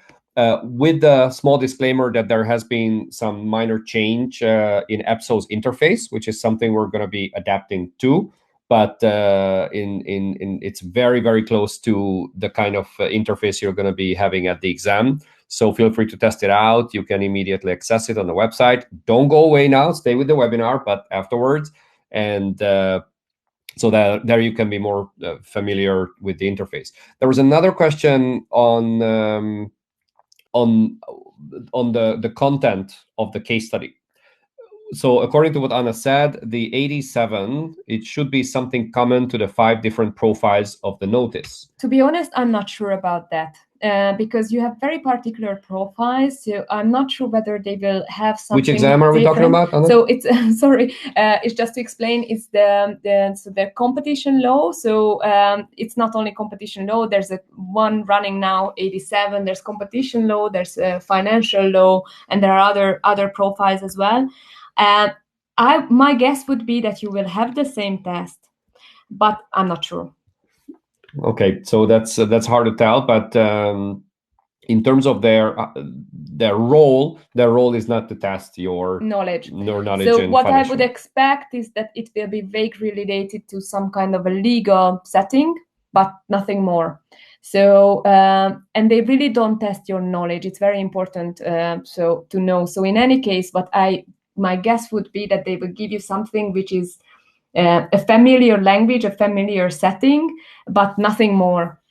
with the small disclaimer that there has been some minor change in EPSO's interface, which is something we're going to be adapting to. But it's very, very close to the kind of interface you're going to be having at the exam. So feel free to test it out. You can immediately access it on the website. Don't go away now. Stay with the webinar, but afterwards. And so that there you can be more familiar with the interface. There was another question on the content of the case study. So according to what Anna said, the 87, it should be something common to the 5 different profiles of the notice. To be honest, I'm not sure about that. Because you have very particular profiles, so I'm not sure whether they will have something. Which exam are we talking about, Anna? So it's it's just to explain. It's the competition law. So it's not only competition law. There's one running now, 87. There's competition law. There's financial law, and there are other profiles as well. My guess would be that you will have the same test, but I'm not sure. Okay, so that's hard to tell, but in terms of their role is not to test your knowledge. So what I would expect is that it will be vaguely related to some kind of a legal setting, but nothing more. So and they really don't test your knowledge. It's very important to know. So in any case, my guess would be that they will give you something which is a familiar language, a familiar setting, but nothing more.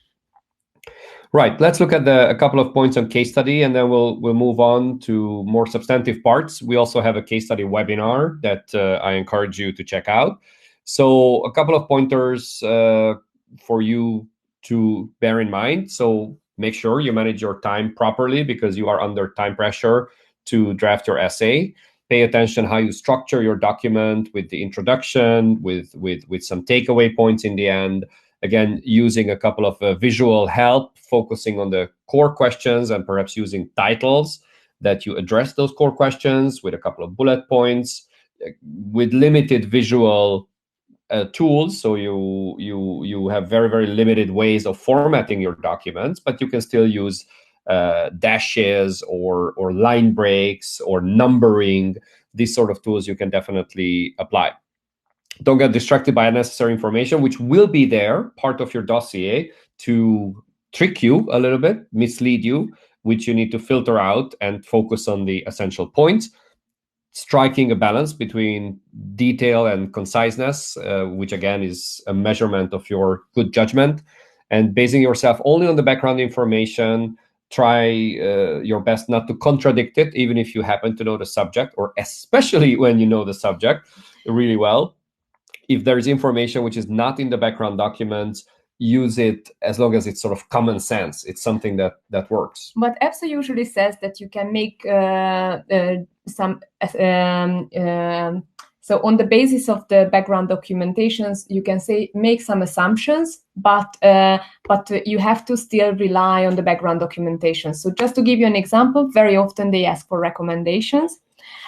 Right. Let's look at a couple of points on case study, and then we'll move on to more substantive parts. We also have a case study webinar that I encourage you to check out. So a couple of pointers for you to bear in mind. So make sure you manage your time properly because you are under time pressure to draft your essay. Pay attention how you structure your document with the introduction, with some takeaway points in the end. Again, using a couple of visual help, focusing on the core questions and perhaps using titles that you address those core questions with a couple of bullet points, with limited visual tools. So you have very, very limited ways of formatting your documents, but you can still use dashes or line breaks or numbering. These sort of tools you can definitely apply. Don't get distracted by unnecessary information, which will be there, part of your dossier, to trick you a little bit, mislead you, which you need to filter out and focus on the essential points. Striking a balance between detail and conciseness, which again is a measurement of your good judgment, and basing yourself only on the background information. Try your best not to contradict it, even if you happen to know the subject, or especially when you know the subject really well. If there is information which is not in the background documents, use it as long as it's sort of common sense. It's something that works. But EPSO usually says that you can make some so on the basis of the background documentations, you can make some assumptions, but you have to still rely on the background documentation. So just to give you an example, very often they ask for recommendations.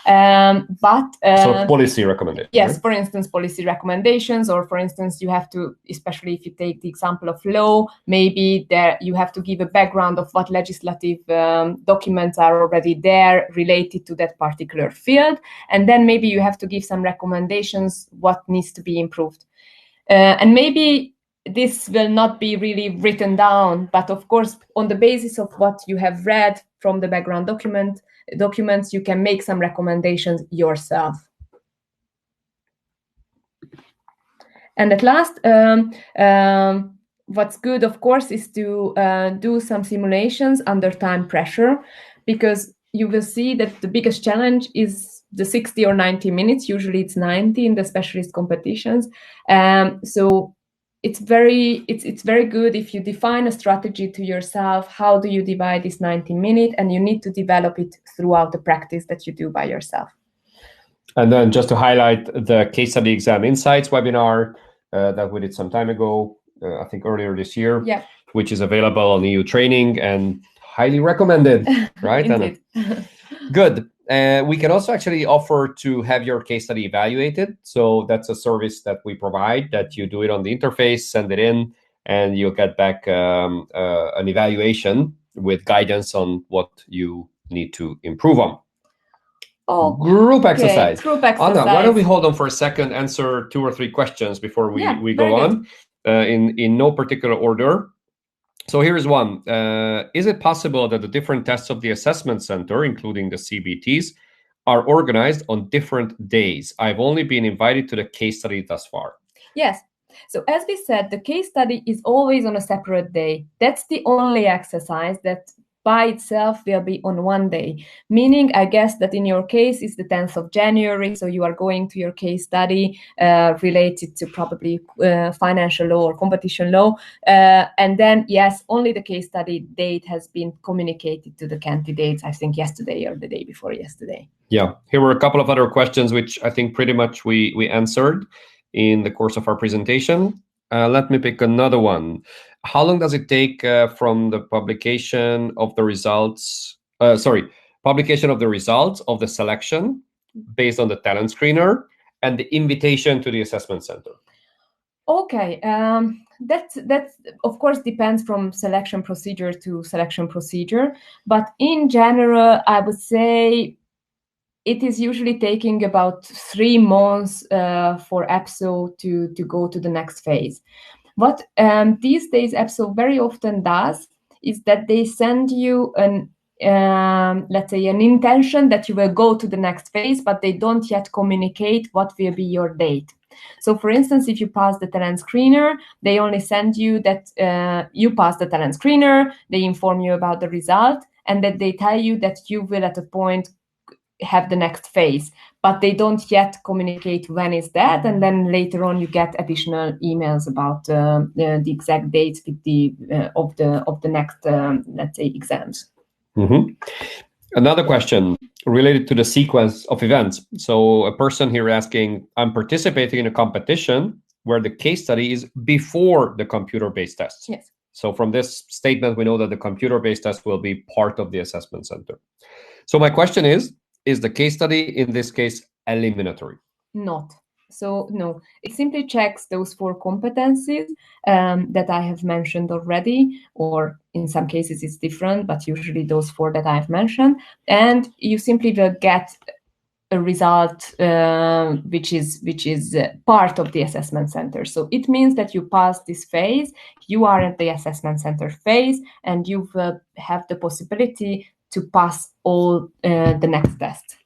So policy recommendations. Yes, right? for instance, policy recommendations, or for instance, you have to, especially if you take the example of law, maybe there you have to give a background of what legislative documents are already there related to that particular field, and then maybe you have to give some recommendations what needs to be improved. And maybe this will not be really written down, but of course, on the basis of what you have read from the background documents, you can make some recommendations yourself. And at last, what's good, of course, is to do some simulations under time pressure, because you will see that the biggest challenge is the 60 or 90 minutes. Usually it's 90 in the specialist competitions. So it's very good if you define a strategy to yourself. How do you divide this 90 minutes? And you need to develop it throughout the practice that you do by yourself. And then just to highlight the case study exam insights webinar that we did some time ago, I think earlier this year, yeah, which is available on EU Training and highly recommended, right? Indeed. Good. We can also actually offer to have your case study evaluated. So that's a service that we provide, that you do it on the interface, send it in, and you'll get back an evaluation with guidance on what you need to improve on. Oh, group exercise. Group exercise. Anna, why don't we hold on for a second, answer 2 or 3 questions before we go on in no particular order. So here's one. Is it possible that the different tests of the assessment center, including the CBTs, are organized on different days? I've only been invited to the case study thus far. Yes. So as we said, the case study is always on a separate day. That's the only exercise that by itself will be on one day, meaning I guess that in your case is the 10th of January, so you are going to your case study related to probably financial law or competition law, and then yes, only the case study date has been communicated to the candidates, I think yesterday or the day before yesterday. Yeah, here were a couple of other questions which I think pretty much we answered in the course of our presentation. Let me pick another one. How long does it take from the publication of the results? Publication of the results of the selection based on the talent screener and the invitation to the assessment center? Okay, that of course depends from selection procedure to selection procedure, but in general, I would say it is usually taking about 3 months for EPSO to go to the next phase. What these days EPSO very often does is that they send you an let's say an intention that you will go to the next phase, but they don't yet communicate what will be your date. So for instance, if you pass the talent screener, they only send you that you passed the talent screener, they inform you about the result, and that they tell you that you will at a point have the next phase, but they don't yet communicate when is that, and then later on you get additional emails about the exact dates with the of the next let's say exams. Mm-hmm. Another question related to the sequence of events. So a person here asking, I'm participating in a competition where the case study is before the computer-based tests. Yes. So from this statement, we know that the computer-based test will be part of the assessment center. So my question is the case study in this case eliminatory? Not. So no, it simply checks those 4 competencies that I have mentioned already, or in some cases it's different, but usually those 4 that I've mentioned, and you simply will get a result which is part of the assessment center. So it means that you pass this phase, you are at the assessment center phase, and you will have the possibility to pass all the next tests.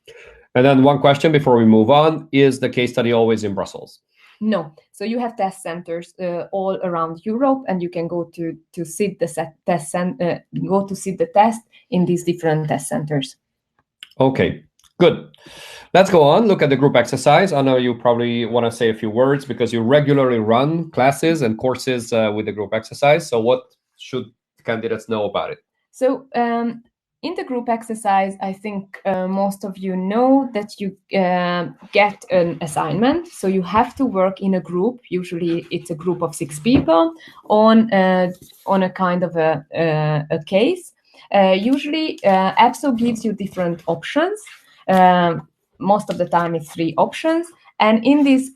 And then one question before we move on, is the case study always in Brussels? No. So you have test centers all around Europe, and you can go to sit the test in these different test centers. Okay, good. Let's go on, look at the group exercise. I know you probably want to say a few words because you regularly run classes and courses with the group exercise. So what should candidates know about it? So in the group exercise, I think most of you know that you get an assignment. So you have to work in a group. Usually it's a group of 6 people on a kind of a case. Usually EPSO gives you different options. most of the time it's 3 options. And in this,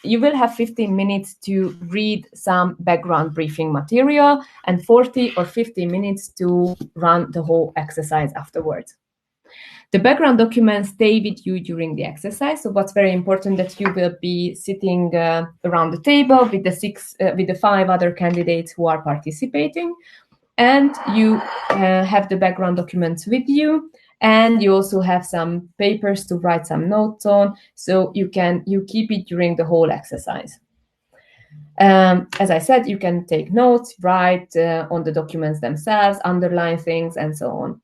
you will have 15 minutes to read some background briefing material and 40 or 50 minutes to run the whole exercise afterwards. The background documents stay with you during the exercise. So what's very important that you will be sitting around the table with the 5 other candidates who are participating, and you have the background documents with you. And you also have some papers to write some notes on, so you keep it during the whole exercise. As I said, you can take notes, write on the documents themselves, underline things, and so on.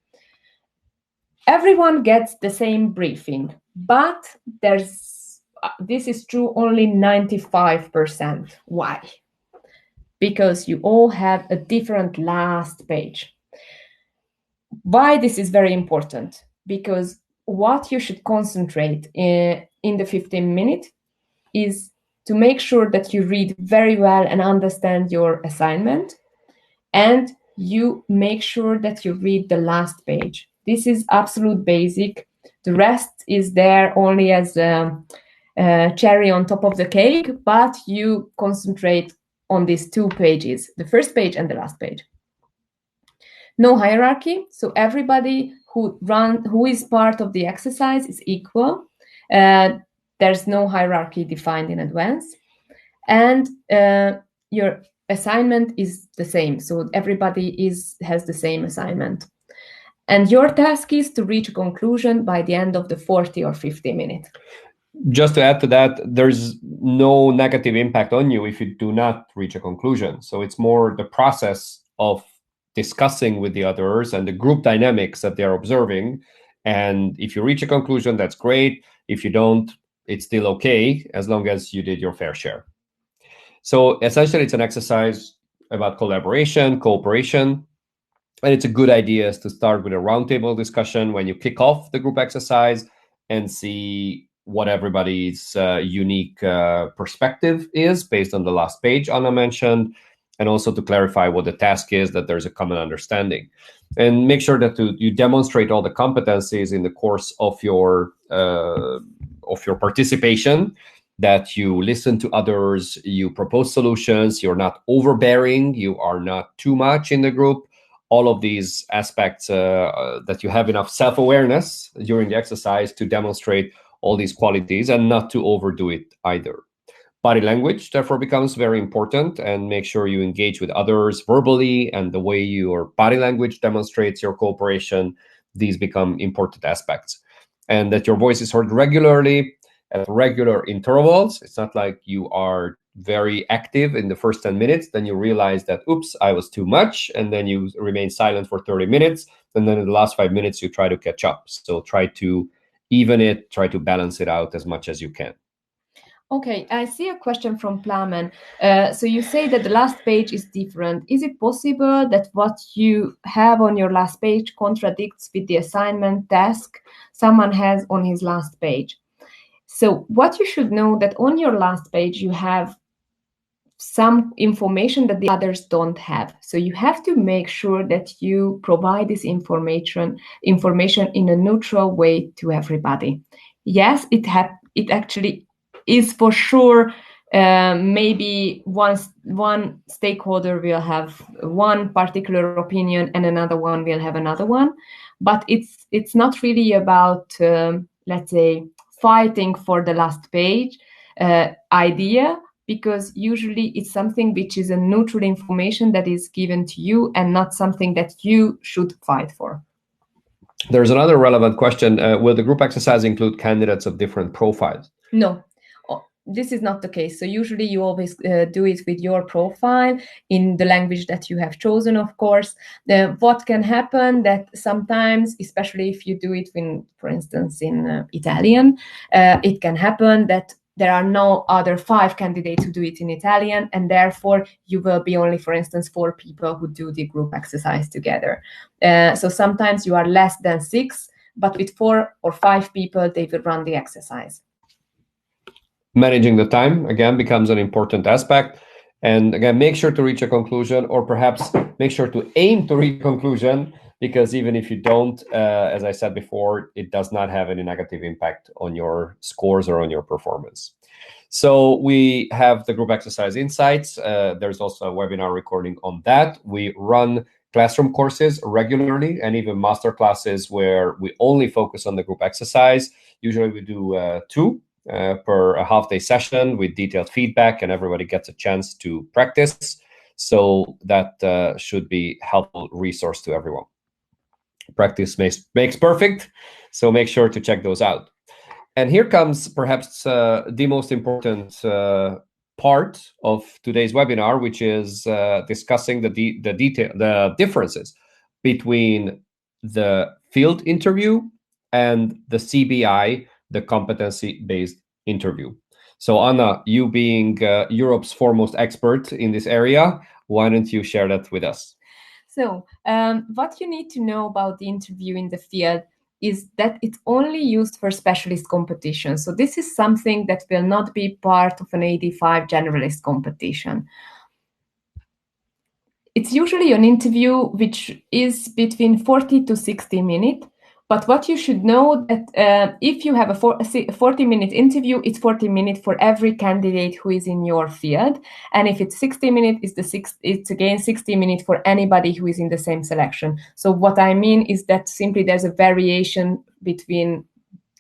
Everyone gets the same briefing, but this is true only 95%. Why? Because you all have a different last page. Why this is very important? Because what you should concentrate in the 15 minutes is to make sure that you read very well and understand your assignment, and you make sure that you read the last page. This is absolute basic. The rest is there only as a cherry on top of the cake, but you concentrate on these 2 pages, the first page and the last page. No hierarchy, so everybody who is part of the exercise is equal. There's no hierarchy defined in advance, and your assignment is the same, so everybody has the same assignment. And your task is to reach a conclusion by the end of the 40 or 50 minutes. Just to add to that, there's no negative impact on you if you do not reach a conclusion. So it's more the process of discussing with the others and the group dynamics that they're observing. And if you reach a conclusion, that's great. If you don't, it's still okay, as long as you did your fair share. So essentially, it's an exercise about collaboration, cooperation. And it's a good idea to start with a roundtable discussion when you kick off the group exercise and see what everybody's unique perspective is based on the last page Anna mentioned, and also to clarify what the task is, that there's a common understanding. And make sure that you demonstrate all the competencies in the course of your participation, that you listen to others, you propose solutions, you're not overbearing, you are not too much in the group. All of these aspects, that you have enough self-awareness during the exercise to demonstrate all these qualities and not to overdo it either. Body language, therefore, becomes very important, and make sure you engage with others verbally, and the way your body language demonstrates your cooperation. These become important aspects. And that your voice is heard regularly at regular intervals. It's not like you are very active in the first 10 minutes, then you realize that, oops, I was too much, and then you remain silent for 30 minutes, and then in the last 5 minutes you try to catch up. So try to even it, try to balance it out as much as you can. Okay, I see a question from Plamen. So you say that the last page is different. Is it possible that what you have on your last page contradicts with the assignment task someone has on his last page? So what you should know that on your last page, you have some information that the others don't have. So you have to make sure that you provide this information in a neutral way to everybody. Yes, it actually is for sure. Maybe one stakeholder will have one particular opinion and another one will have another one, but it's not really about let's say fighting for the last page idea, because usually it's something which is a neutral information that is given to you and not something that you should fight for. There's another relevant question. Will the group exercise include candidates of different profiles? No. This is not the case. So usually you always do it with your profile in the language that you have chosen, of course. What can happen that sometimes, especially if you do it in, for instance, in Italian, it can happen that there are no other 5 candidates who do it in Italian, and therefore you will be only, for instance, 4 people who do the group exercise together. So sometimes you are less than 6, but with 4 or 5 people, they will run the exercise. Managing the time, again, becomes an important aspect. And again, make sure to reach a conclusion, or perhaps make sure to aim to reach a conclusion because even if you don't, as I said before, it does not have any negative impact on your scores or on your performance. So we have the group exercise insights. There's also a webinar recording on that. We run classroom courses regularly and even master classes where we only focus on the group exercise. Usually we do 2 per a half-day session with detailed feedback, and everybody gets a chance to practice. So that should be a helpful resource to everyone. Practice makes perfect, so make sure to check those out. And here comes perhaps the most important part of today's webinar, which is discussing the differences between the field interview and the CBI, the competency-based interview. So Anna, you being Europe's foremost expert in this area, why don't you share that with us? So what you need to know about the interview in the field is that it's only used for specialist competitions. So this is something that will not be part of an AD5 generalist competition. It's usually an interview which is between 40 to 60 minutes. But what you should know that if you have a 40-minute interview, it's 40 minutes for every candidate who is in your field. And if it's 60 minutes, it's again 60 minutes for anybody who is in the same selection. So what I mean is that simply there's a variation between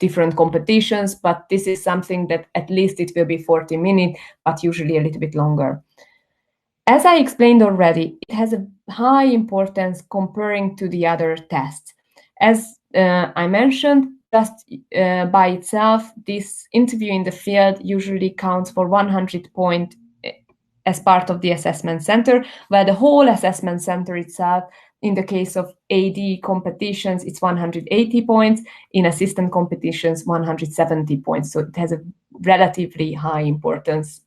different competitions, but this is something that at least it will be 40 minutes, but usually a little bit longer. As I explained already, it has a high importance comparing to the other tests. As I mentioned, just by itself, this interview in the field usually counts for 100 points as part of the assessment center, where the whole assessment center itself, in the case of AD competitions, it's 180 points. In assistant competitions, 170 points. So it has a relatively high importance.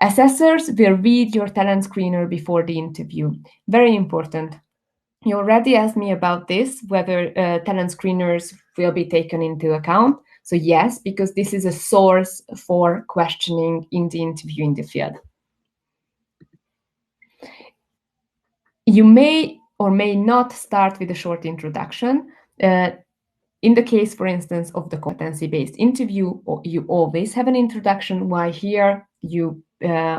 Assessors will read your talent screener before the interview. Very important. You already asked me about this, whether talent screeners will be taken into account. So yes, because this is a source for questioning in the interview in the field. You may or may not start with a short introduction. In the case, for instance, of the competency-based interview, you always have an introduction, while here you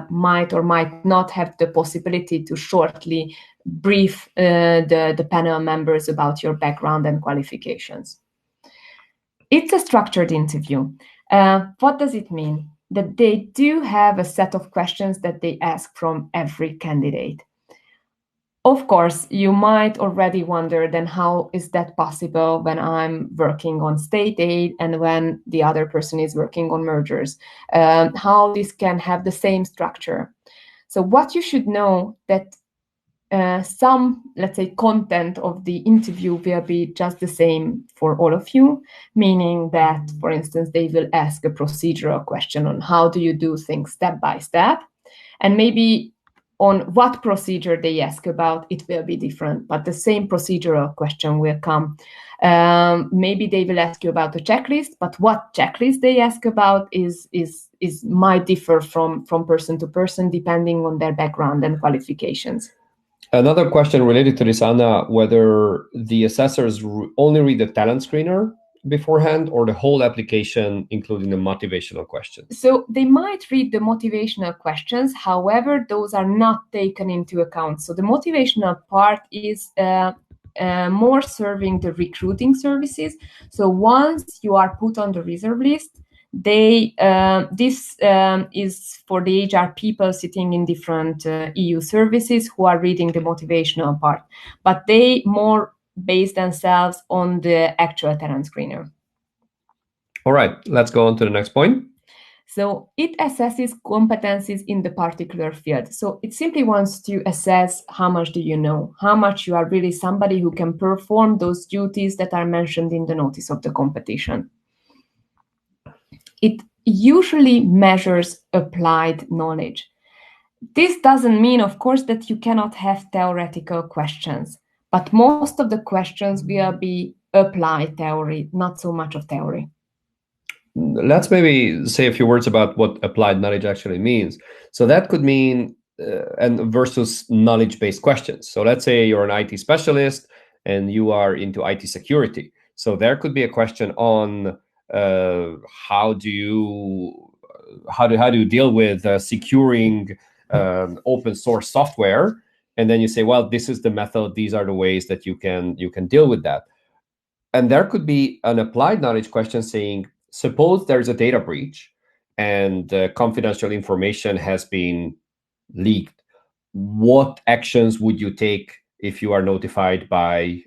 might or might not have the possibility to shortly brief the panel members about your background and qualifications. It's a structured interview. What does it mean? That they do have a set of questions that they ask from every candidate. Of course, you might already wonder then how is that possible when I'm working on state aid and when the other person is working on mergers? How this can have the same structure. So what you should know that some, let's say, content of the interview will be just the same for all of you, meaning that, for instance, they will ask a procedural question on how do you do things step by step, and maybe on what procedure they ask about, it will be different, but the same procedural question will come. Maybe they will ask you about the checklist, but what checklist they ask about is might differ from person to person, depending on their background and qualifications. Another question related to this, Anna, whether the assessors only read the talent screener beforehand or the whole application, including the motivational questions? So they might read the motivational questions. However, those are not taken into account. So the motivational part is more serving the recruiting services. So once you are put on the reserve list, this is for the HR people sitting in different EU services who are reading the motivational part, but they more base themselves on the actual talent screener. All right, let's go on to the next point. So it assesses competencies in the particular field. So it simply wants to assess how much do you know, how much you are really somebody who can perform those duties that are mentioned in the notice of the competition. It usually measures applied knowledge. This doesn't mean, of course, that you cannot have theoretical questions, but most of the questions will be applied theory, not so much of theory. Let's maybe say a few words about what applied knowledge actually means. So that could mean and versus knowledge-based questions. So let's say you're an IT specialist and you are into IT security. So there could be a question on how do you deal with securing open source software, and then you say, well, this is the method, these are the ways that you can deal with that. And there could be an applied knowledge question saying, suppose there's a data breach and confidential information has been leaked. What actions would you take if you are notified by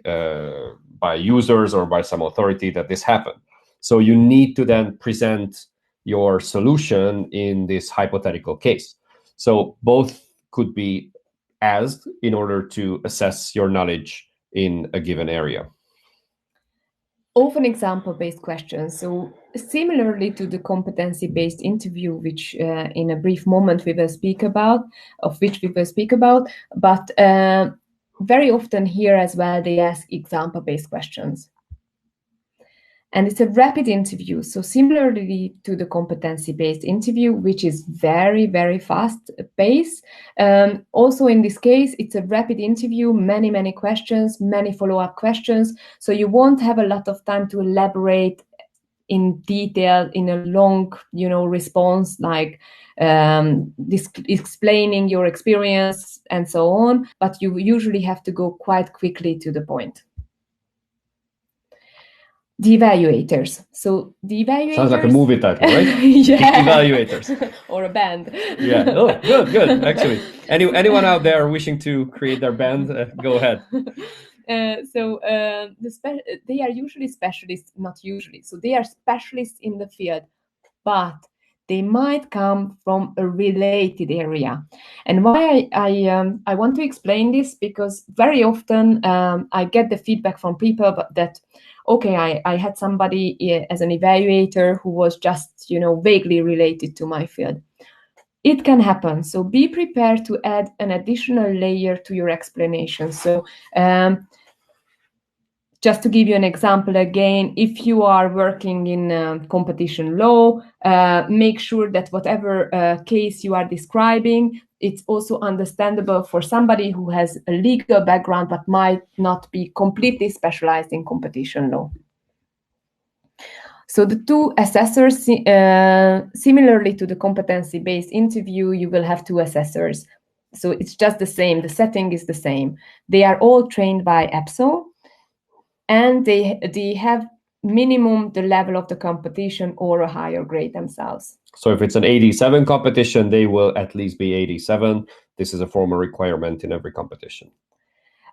users or by some authority that this happened? So you need to then present your solution in this hypothetical case. So both could be asked in order to assess your knowledge in a given area. Often example-based questions. So similarly to the competency-based interview, which in a brief moment we will speak about, but very often here as well, they ask example-based questions. And it's a rapid interview. So similarly to the competency-based interview, which is very, very fast pace. Also in this case, it's a rapid interview, many, many questions, many follow-up questions. So you won't have a lot of time to elaborate in detail in a long, response, like explaining your experience and so on. But you usually have to go quite quickly to the point. The evaluators. So the evaluators... Sounds like a movie title, right? Yeah. The evaluators. Or a band. Yeah. Oh, good. Actually, anyone out there wishing to create their band, go ahead. They are usually specialists, not usually. So they are specialists in the field, but they might come from a related area. And why I want to explain this, because very often I get the feedback from people that, okay, I had somebody as an evaluator who was just, vaguely related to my field. It can happen. So be prepared to add an additional layer to your explanation. So just to give you an example again, if you are working in competition law, make sure that whatever case you are describing, it's also understandable for somebody who has a legal background but might not be completely specialized in competition law. So the two assessors, similarly to the competency-based interview, you will have two assessors. So it's just the same. The setting is the same. They are all trained by EPSO, and they have minimum the level of the competition or a higher grade themselves. So if it's an 87 competition, they will at least be 87. This is a formal requirement in every competition.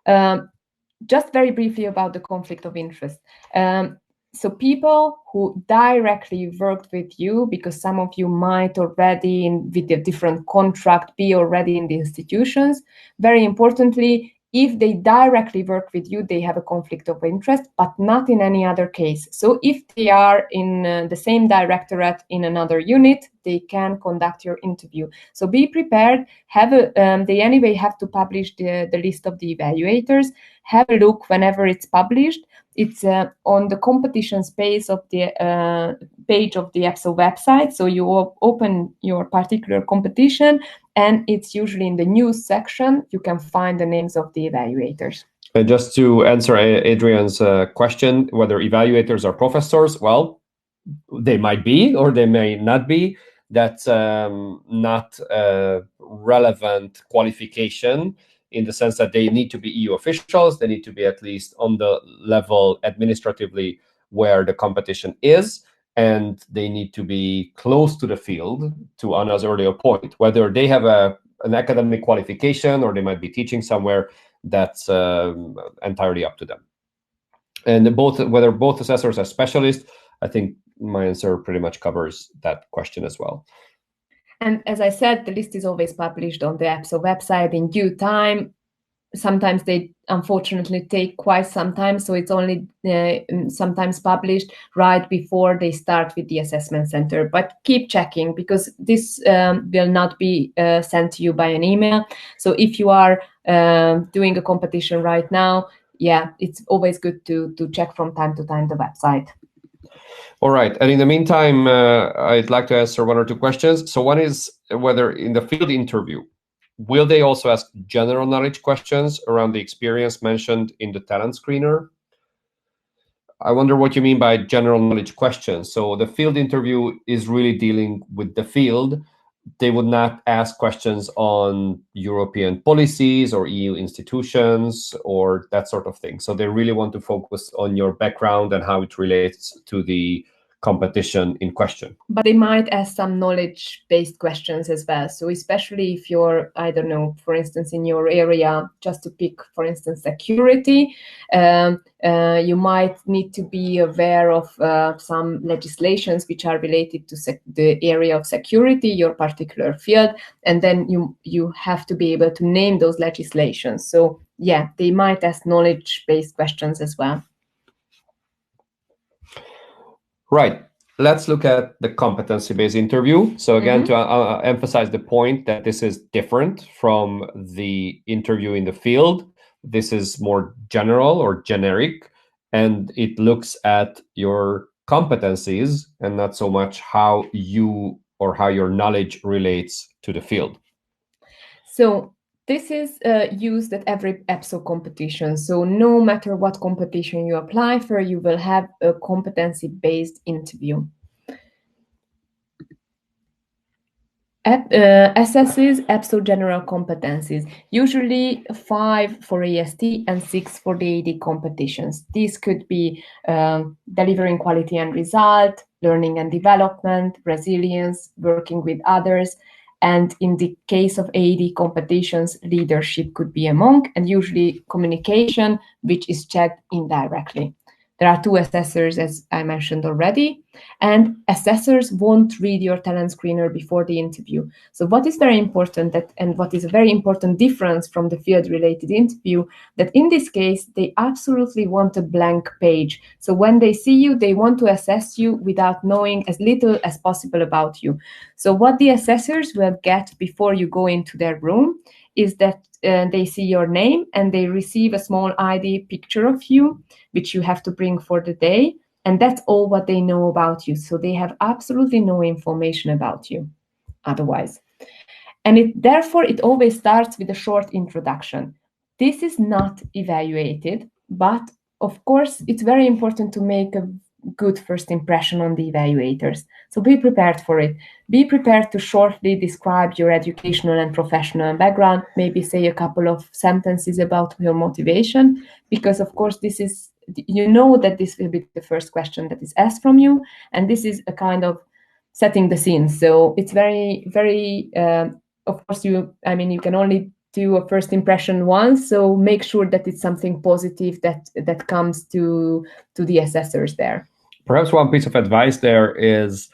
Just very briefly about the conflict of interest. So people who directly worked with you, because some of you might already, with a different contract, be already in the institutions. Very importantly, if they directly work with you, they have a conflict of interest, but not in any other case. So if they are in the same directorate in another unit, they can conduct your interview. So be prepared. They anyway have to publish the list of the evaluators. Have a look whenever it's published. It's on the competition space of the page of the EPSO website. So you open your particular competition, and it's usually in the news section. You can find the names of the evaluators. And just to answer Adrian's question, whether evaluators are professors, well, they might be or they may not be. That's not a relevant qualification, in the sense that they need to be EU officials. They need to be at least on the level administratively where the competition is, and they need to be close to the field, to Anna's earlier point. Whether they have an academic qualification or they might be teaching somewhere, that's entirely up to them. And whether both assessors are specialists, I think my answer pretty much covers that question as well. And as I said, the list is always published on the EPSO website in due time. Sometimes they unfortunately take quite some time, so it's only sometimes published right before they start with the assessment center. But keep checking, because this will not be sent to you by an email. So if you are doing a competition right now, yeah, it's always good to check from time to time the website. All right. And in the meantime, I'd like to answer one or two questions. So one is whether in the field interview, Will they also ask general knowledge questions around the experience mentioned in the talent screener? I wonder what you mean by general knowledge questions. So the field interview is really dealing with the field. They would not ask questions on European policies or EU institutions or that sort of thing. So they really want to focus on your background and how it relates to the competition in question. But they might ask some knowledge-based questions as well. So especially if you're, I don't know, for instance, in your area, just to pick, for instance, security, you might need to be aware of some legislations which are related to the area of security, your particular field, and then you have to be able to name those legislations. So yeah, they might ask knowledge-based questions as well. Right. Let's look at the competency-based interview. So again, to emphasize the point that this is different from the interview in the field. This is more general or generic, and it looks at your competencies and not so much how you or how your knowledge relates to the field. So this is used at every EPSO competition. So no matter what competition you apply for, you will have a competency-based interview. Assesses EPSO general competencies, usually 5 for AST and 6 for the AD competitions. These could be delivering quality and result, learning and development, resilience, working with others, and in the case of AD competitions, leadership could be among, and usually communication, which is checked indirectly. There are 2 assessors, as I mentioned already, and assessors won't read your talent screener before the interview. So what is very important, and what is a very important difference from the field-related interview, that in this case, they absolutely want a blank page. So when they see you, they want to assess you without knowing as little as possible about you. So what the assessors will get before you go into their room is that they see your name and they receive a small ID picture of you, which you have to bring for the day. And that's all what they know about you. So they have absolutely no information about you otherwise. And therefore, it always starts with a short introduction. This is not evaluated, but of course, it's very important to make a good first impression on the evaluators. So be prepared for it. Be prepared to shortly describe your educational and professional background, maybe say a couple of sentences about your motivation, because of course this is, you know that this will be the first question that is asked from you, and this is a kind of setting the scene. So it's very, very, of course, you can only do a first impression once, so make sure that it's something positive that comes to the assessors there. Perhaps one piece of advice there is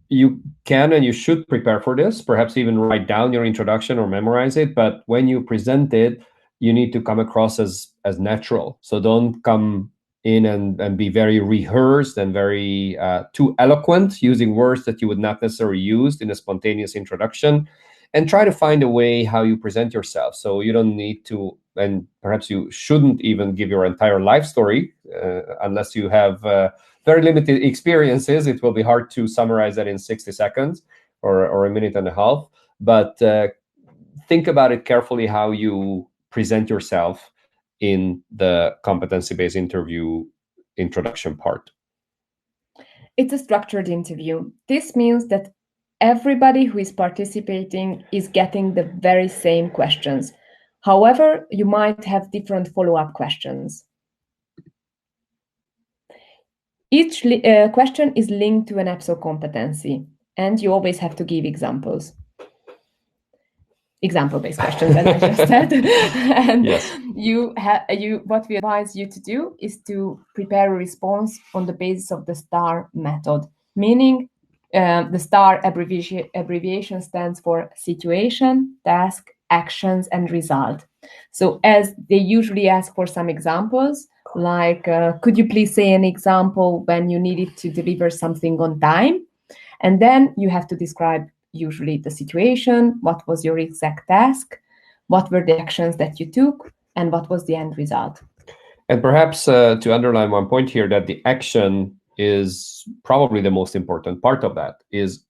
you can and you should prepare for this, perhaps even write down your introduction or memorize it, but when you present it, you need to come across as natural. So don't come in and be very rehearsed and very too eloquent, using words that you would not necessarily use in a spontaneous introduction. And try to find a way how you present yourself. So you don't need to, and perhaps you shouldn't even give your entire life story unless you have very limited experiences. It will be hard to summarize that in 60 seconds or a minute and a half. But think about it carefully how you present yourself in the competency-based interview introduction part. It's a structured interview. This means that everybody who is participating is getting the very same questions. However, you might have different follow-up questions. Each question is linked to an EPSO competency, and you always have to give examples. Example-based questions, as I just said. And yes. What we advise you to do is to prepare a response on the basis of the STAR method, meaning the STAR abbreviation stands for situation, task, actions, and result. So as they usually ask for some examples, like, could you please say an example when you needed to deliver something on time? And then you have to describe usually the situation, what was your exact task, what were the actions that you took, and what was the end result. And perhaps to underline one point here, that the action is probably the most important part of that, is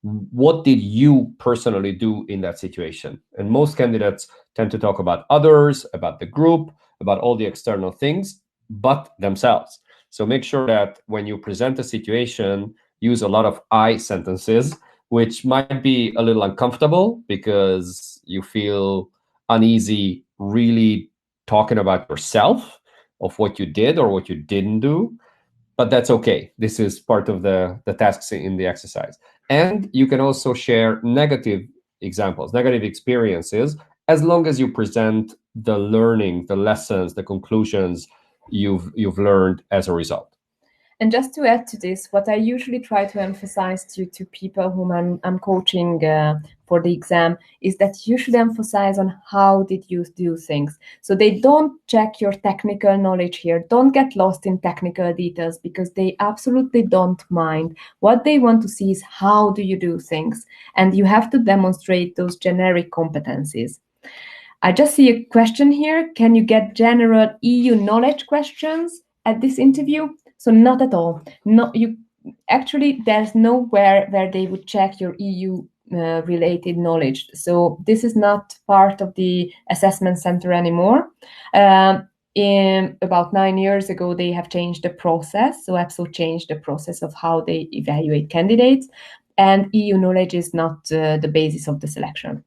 what did you personally do in that situation? And most candidates tend to talk about others, about the group, about all the external things, but themselves. So make sure that when you present a situation, use a lot of I sentences, which might be a little uncomfortable because you feel uneasy really talking about yourself, of what you did or what you didn't do. But that's okay. This is part of the tasks in the exercise. And you can also share negative examples, negative experiences, as long as you present the learning, the lessons, the conclusions you've learned as a result. And just to add to this, what I usually try to emphasize to people whom I'm coaching for the exam is that you should emphasize on how did you do things. So they don't check your technical knowledge here. Don't get lost in technical details, because they absolutely don't mind. What they want to see is how do you do things? And you have to demonstrate those generic competencies. I just see a question here. Can you get general EU knowledge questions at this interview? So not at all. No, you actually, there's nowhere where they would check your EU related knowledge. So this is not part of the assessment center anymore. In about 9 years ago, they have changed the process. So EPSO changed the process of how they evaluate candidates, and EU knowledge is not the basis of the selection.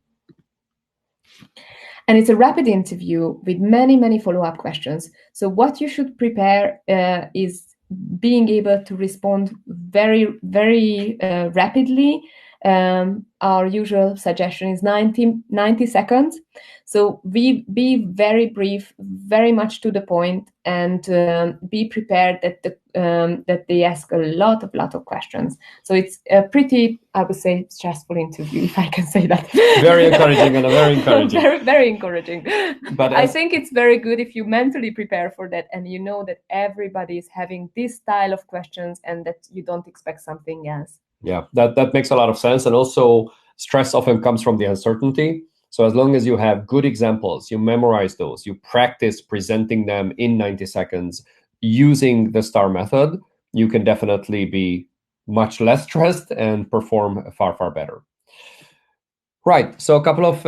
And it's a rapid interview with many, many follow-up questions. So what you should prepare is being able to respond very, very rapidly. Our usual suggestion is 90 seconds. So be very brief, very much to the point, and be prepared that they ask a lot of questions. So it's a pretty, I would say, stressful interview, if I can say that. Very encouraging, and very encouraging. Very encouraging. But I think it's very good if you mentally prepare for that, and you know that everybody is having this style of questions, and that you don't expect something else. Yeah, that makes a lot of sense. And also, stress often comes from the uncertainty. So as long as you have good examples, you memorize those, you practice presenting them in 90 seconds using the STAR method, you can definitely be much less stressed and perform far, far better. Right. So a couple of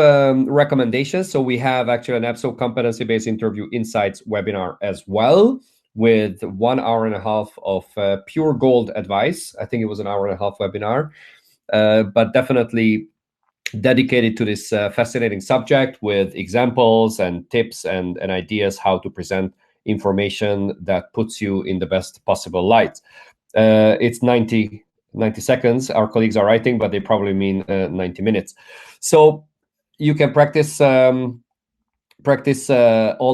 recommendations. So we have actually an EPSO competency-based interview insights webinar as well, with 1 hour and a half of pure gold advice. I think it was an hour and a half webinar, but definitely dedicated to this fascinating subject, with examples and tips and ideas how to present information that puts you in the best possible light. It's 90 seconds. Our colleagues are writing, but they probably mean 90 minutes. So you can practice all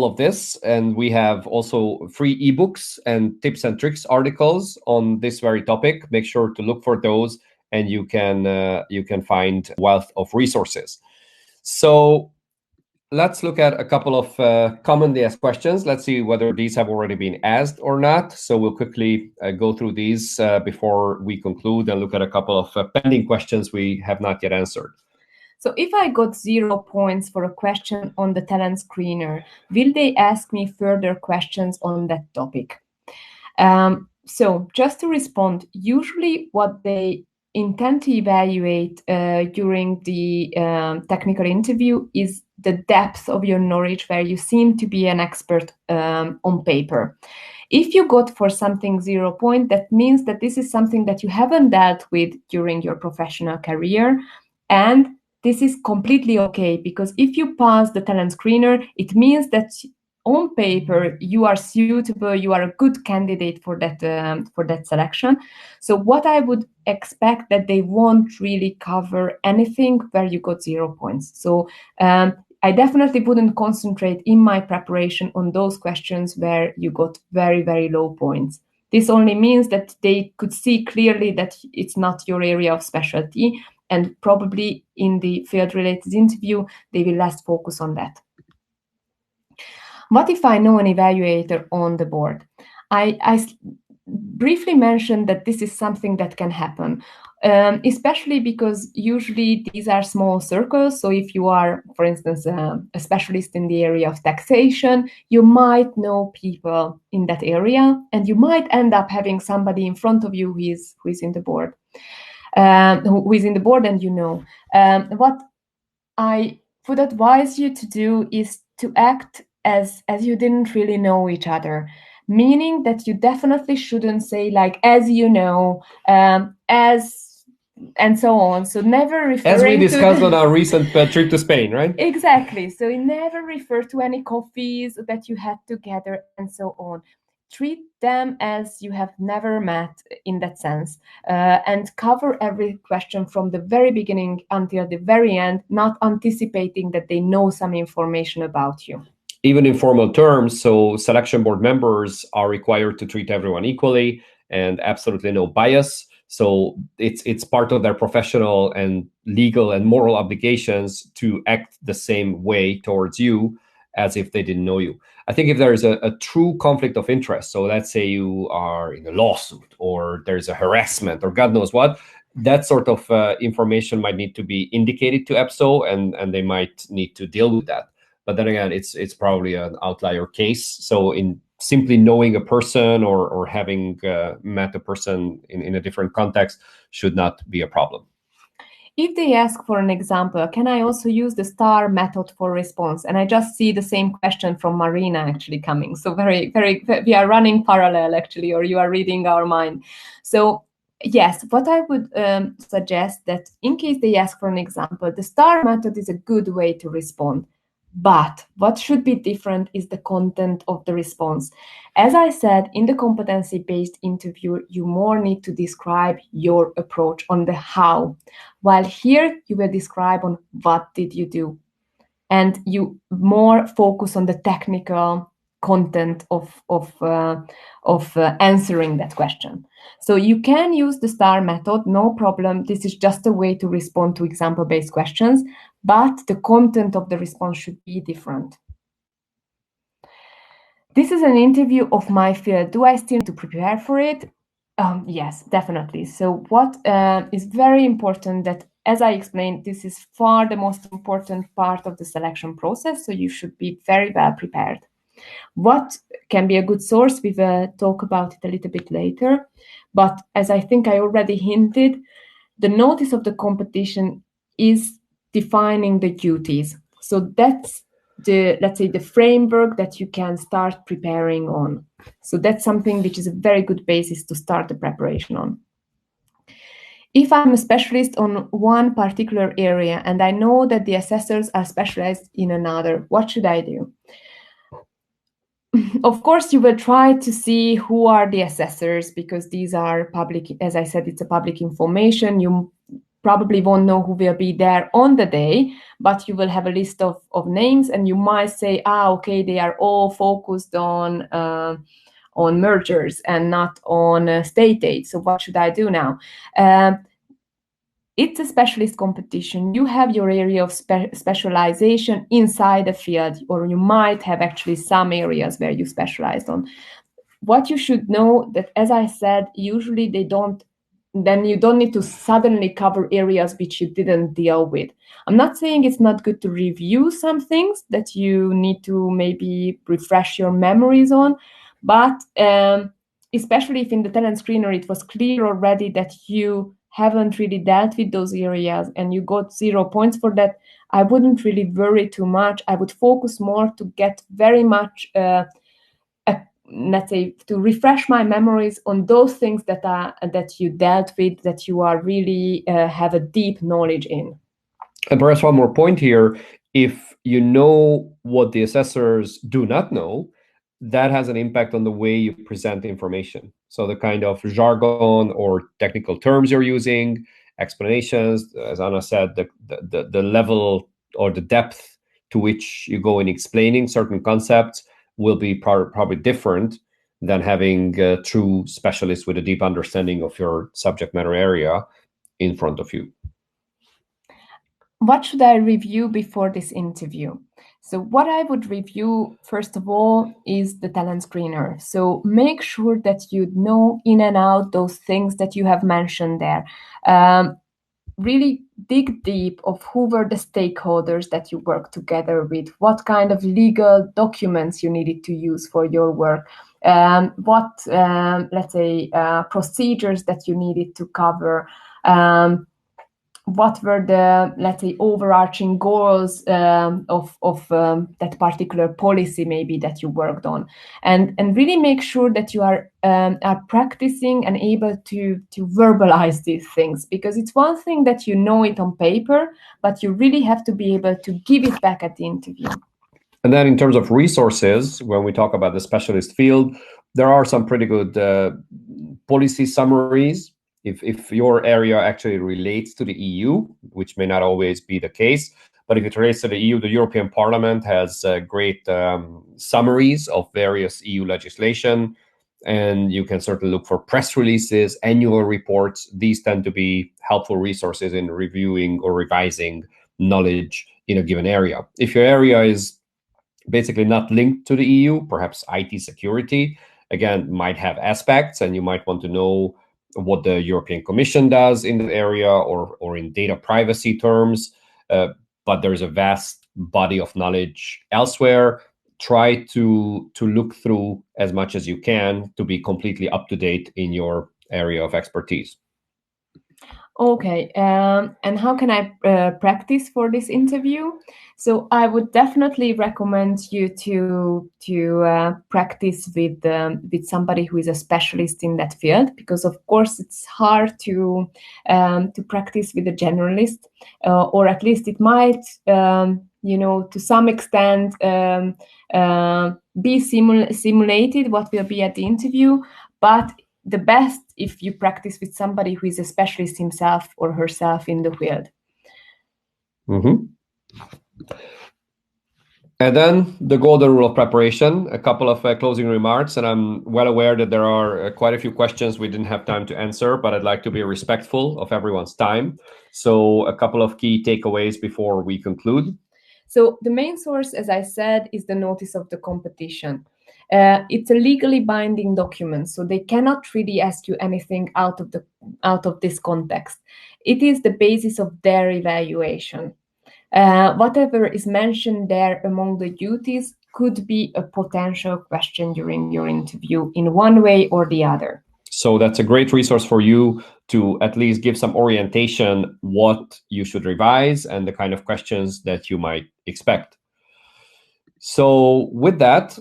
of this, and we have also free ebooks and tips and tricks articles on this very topic. Make sure to look for those, and you can find wealth of resources. So let's look at a couple of commonly asked questions. Let's see whether these have already been asked or not. So we'll quickly go through these before we conclude, and look at a couple of pending questions we have not yet answered. So if I got 0 points for a question on the talent screener, will they ask me further questions on that topic? So just to respond, usually what they intend to evaluate during the technical interview is the depth of your knowledge, where you seem to be an expert on paper. If you got for something 0 point, that means that this is something that you haven't dealt with during your professional career, and this is completely okay, because if you pass the talent screener, it means that on paper you are suitable, you are a good candidate for that selection. So what I would expect, that they won't really cover anything where you got 0 points. So I definitely wouldn't concentrate in my preparation on those questions where you got very, very low points. This only means that they could see clearly that it's not your area of specialty, and probably in the field-related interview, they will less focus on that. What if I know an evaluator on the board? I briefly mentioned that this is something that can happen, especially because usually these are small circles. So if you are, for instance, a specialist in the area of taxation, you might know people in that area, and you might end up having somebody in front of you who is in the board. who is in the board and you know. What I would advise you to do is to act as you didn't really know each other, meaning that you definitely shouldn't say like, as you know, as and so on. So never referring as we discussed to on our recent trip to Spain, right? Exactly. So you never refer to any coffees that you had together and so on. Treat them as you have never met in that sense, and cover every question from the very beginning until the very end, not anticipating that they know some information about you. Even in formal terms, so selection board members are required to treat everyone equally and absolutely no bias. So it's part of their professional and legal and moral obligations to act the same way towards you as if they didn't know you. I think if there is a true conflict of interest, so let's say you are in a lawsuit or there's a harassment or God knows what, that sort of information might need to be indicated to EPSO, and they might need to deal with that. But then again, it's probably an outlier case. So in simply knowing a person or having met a person in a different context should not be a problem. If they ask for an example, can I also use the STAR method for response? And I just see the same question from Marina actually coming. So we are running parallel actually, or you are reading our mind. So yes, what I would suggest that in case they ask for an example, the STAR method is a good way to respond. But what should be different is the content of the response. As I said, in the competency-based interview, you more need to describe your approach on the how, while here you will describe on what did you do. And you more focus on the technical content of answering that question. So you can use the STAR method, no problem. This is just a way to respond to example-based questions, but the content of the response should be different. This is an interview of my field. Do I still need to prepare for it? Yes, definitely. So what is very important that, as I explained, this is far the most important part of the selection process, so you should be very well prepared. What can be a good source, we will talk about it a little bit later, but as I think I already hinted, the notice of the competition is defining the duties. So that's let's say, the framework that you can start preparing on. So that's something which is a very good basis to start the preparation on. If I'm a specialist on one particular area and I know that the assessors are specialized in another, what should I do? Of course, you will try to see who are the assessors, because these are public, as I said, it's a public information. You probably won't know who will be there on the day, but you will have a list of names, and you might say, okay, they are all focused on mergers and not on state aid. So what should I do now? It's a specialist competition. You have your area of specialization inside the field, or you might have actually some areas where you specialize on. What you should know that, as I said, usually then you don't need to suddenly cover areas which you didn't deal with. I'm not saying it's not good to review some things that you need to maybe refresh your memories on, but especially if in the Telescreener it was clear already that you haven't really dealt with those areas and you got 0 points for that, I wouldn't really worry too much. I would focus more to get very much let's say, to refresh my memories on those things that you dealt with, that you are really have a deep knowledge in. And perhaps one more point here: if you know what the assessors do not know, that has an impact on the way you present information. So the kind of jargon or technical terms you're using, explanations, as Anna said, the level or the depth to which you go in explaining certain concepts will be probably different than having a true specialist with a deep understanding of your subject matter area in front of you. What should I review before this interview? So what I would review, first of all, is the Telescreener. So make sure that you know in and out those things that you have mentioned there. Really dig deep of who were the stakeholders that you worked together with, what kind of legal documents you needed to use for your work, what, let's say, procedures that you needed to cover, what were the, let's say, overarching goals of that particular policy maybe that you worked on, and really make sure that you are practicing and able to verbalize these things, because it's one thing that you know it on paper, but you really have to be able to give it back at the interview. And then in terms of resources, when we talk about the specialist field, there are some pretty good policy summaries. If your area actually relates to the EU, which may not always be the case, but if it relates to the EU, the European Parliament has great summaries of various EU legislation, and you can certainly look for press releases, annual reports. These tend to be helpful resources in reviewing or revising knowledge in a given area. If your area is basically not linked to the EU, perhaps IT security, again, might have aspects, and you might want to know what the European Commission does in the area or in data privacy terms, but there's a vast body of knowledge elsewhere. Try to look through as much as you can to be completely up to date in your area of expertise. Okay, and how can I practice for this interview? So I would definitely recommend you to practice with somebody who is a specialist in that field, because of course it's hard to practice with a generalist, or at least it might to some extent be simulated what will be at the interview, but the best if you practice with somebody who is a specialist himself or herself in the field. Mm-hmm. And then the golden rule of preparation, a couple of closing remarks, and I'm well aware that there are quite a few questions we didn't have time to answer, but I'd like to be respectful of everyone's time. So a couple of key takeaways before we conclude. So the main source, as I said, is the notice of the competition. It's a legally binding document, so they cannot really ask you anything out of this context. It is the basis of their evaluation. Whatever is mentioned there among the duties could be a potential question during your interview in one way or the other. So that's a great resource for you to at least give some orientation what you should revise and the kind of questions that you might expect. So with that,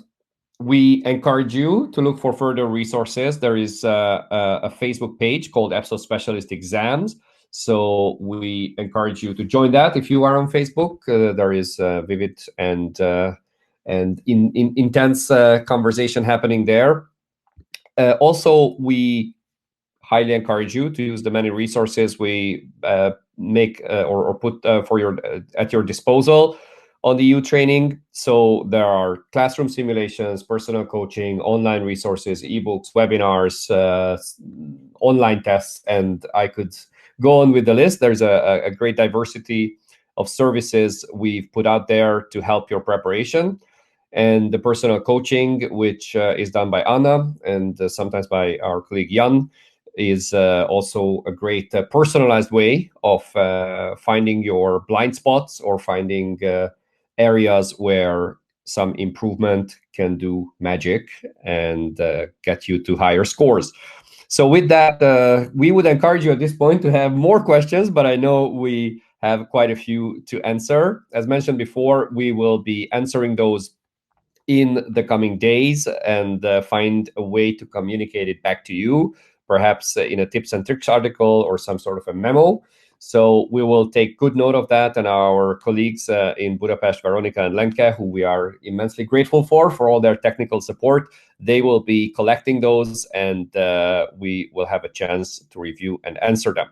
we encourage you to look for further resources. There is a Facebook page called EPSO Specialist Exams. So we encourage you to join that if you are on Facebook. There is vivid and intense conversation happening there. Also, we highly encourage you to use the many resources we make or put at your disposal on the EU training. So there are classroom simulations, personal coaching, online resources, ebooks, webinars, online tests, and I could go on with the list. There's a great diversity of services we've put out there to help your preparation. And the personal coaching, which is done by Anna and sometimes by our colleague Jan, is also a great personalized way of finding your blind spots or finding areas where some improvement can do magic and get you to higher scores. So with that, we would encourage you at this point to have more questions, but I know we have quite a few to answer. As mentioned before, we will be answering those in the coming days and find a way to communicate it back to you, perhaps in a tips and tricks article or some sort of a memo. So we will take good note of that, and our colleagues in Budapest, Veronica and Lenke, who we are immensely grateful for all their technical support, they will be collecting those, and we will have a chance to review and answer them.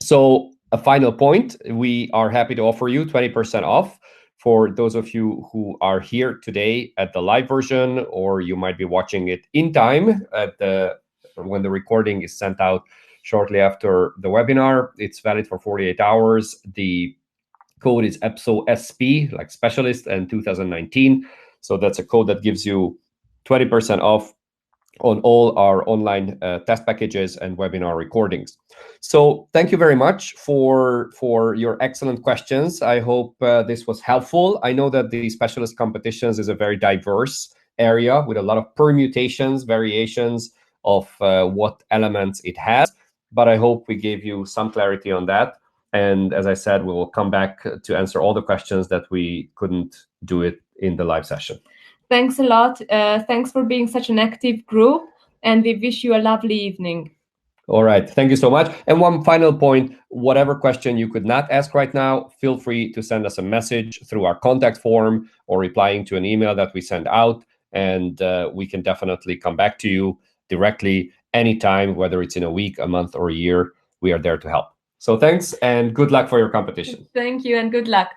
So a final point, we are happy to offer you 20% off for those of you who are here today at the live version, or you might be watching it in time when the recording is sent out shortly after the webinar. It's valid for 48 hours. The code is EPSO SP, like specialist, and 2019. So that's a code that gives you 20% off on all our online test packages and webinar recordings. So thank you very much for your excellent questions. I hope this was helpful. I know that the specialist competitions is a very diverse area with a lot of permutations, variations of what elements it has. But I hope we gave you some clarity on that. And as I said, we will come back to answer all the questions that we couldn't do it in the live session. Thanks a lot. Thanks for being such an active group, and we wish you a lovely evening. All right. Thank you so much. And one final point, whatever question you could not ask right now, feel free to send us a message through our contact form or replying to an email that we send out. And we can definitely come back to you directly anytime, whether it's in a week, a month, or a year. We are there to help. So thanks and good luck for your competition. Thank you and good luck.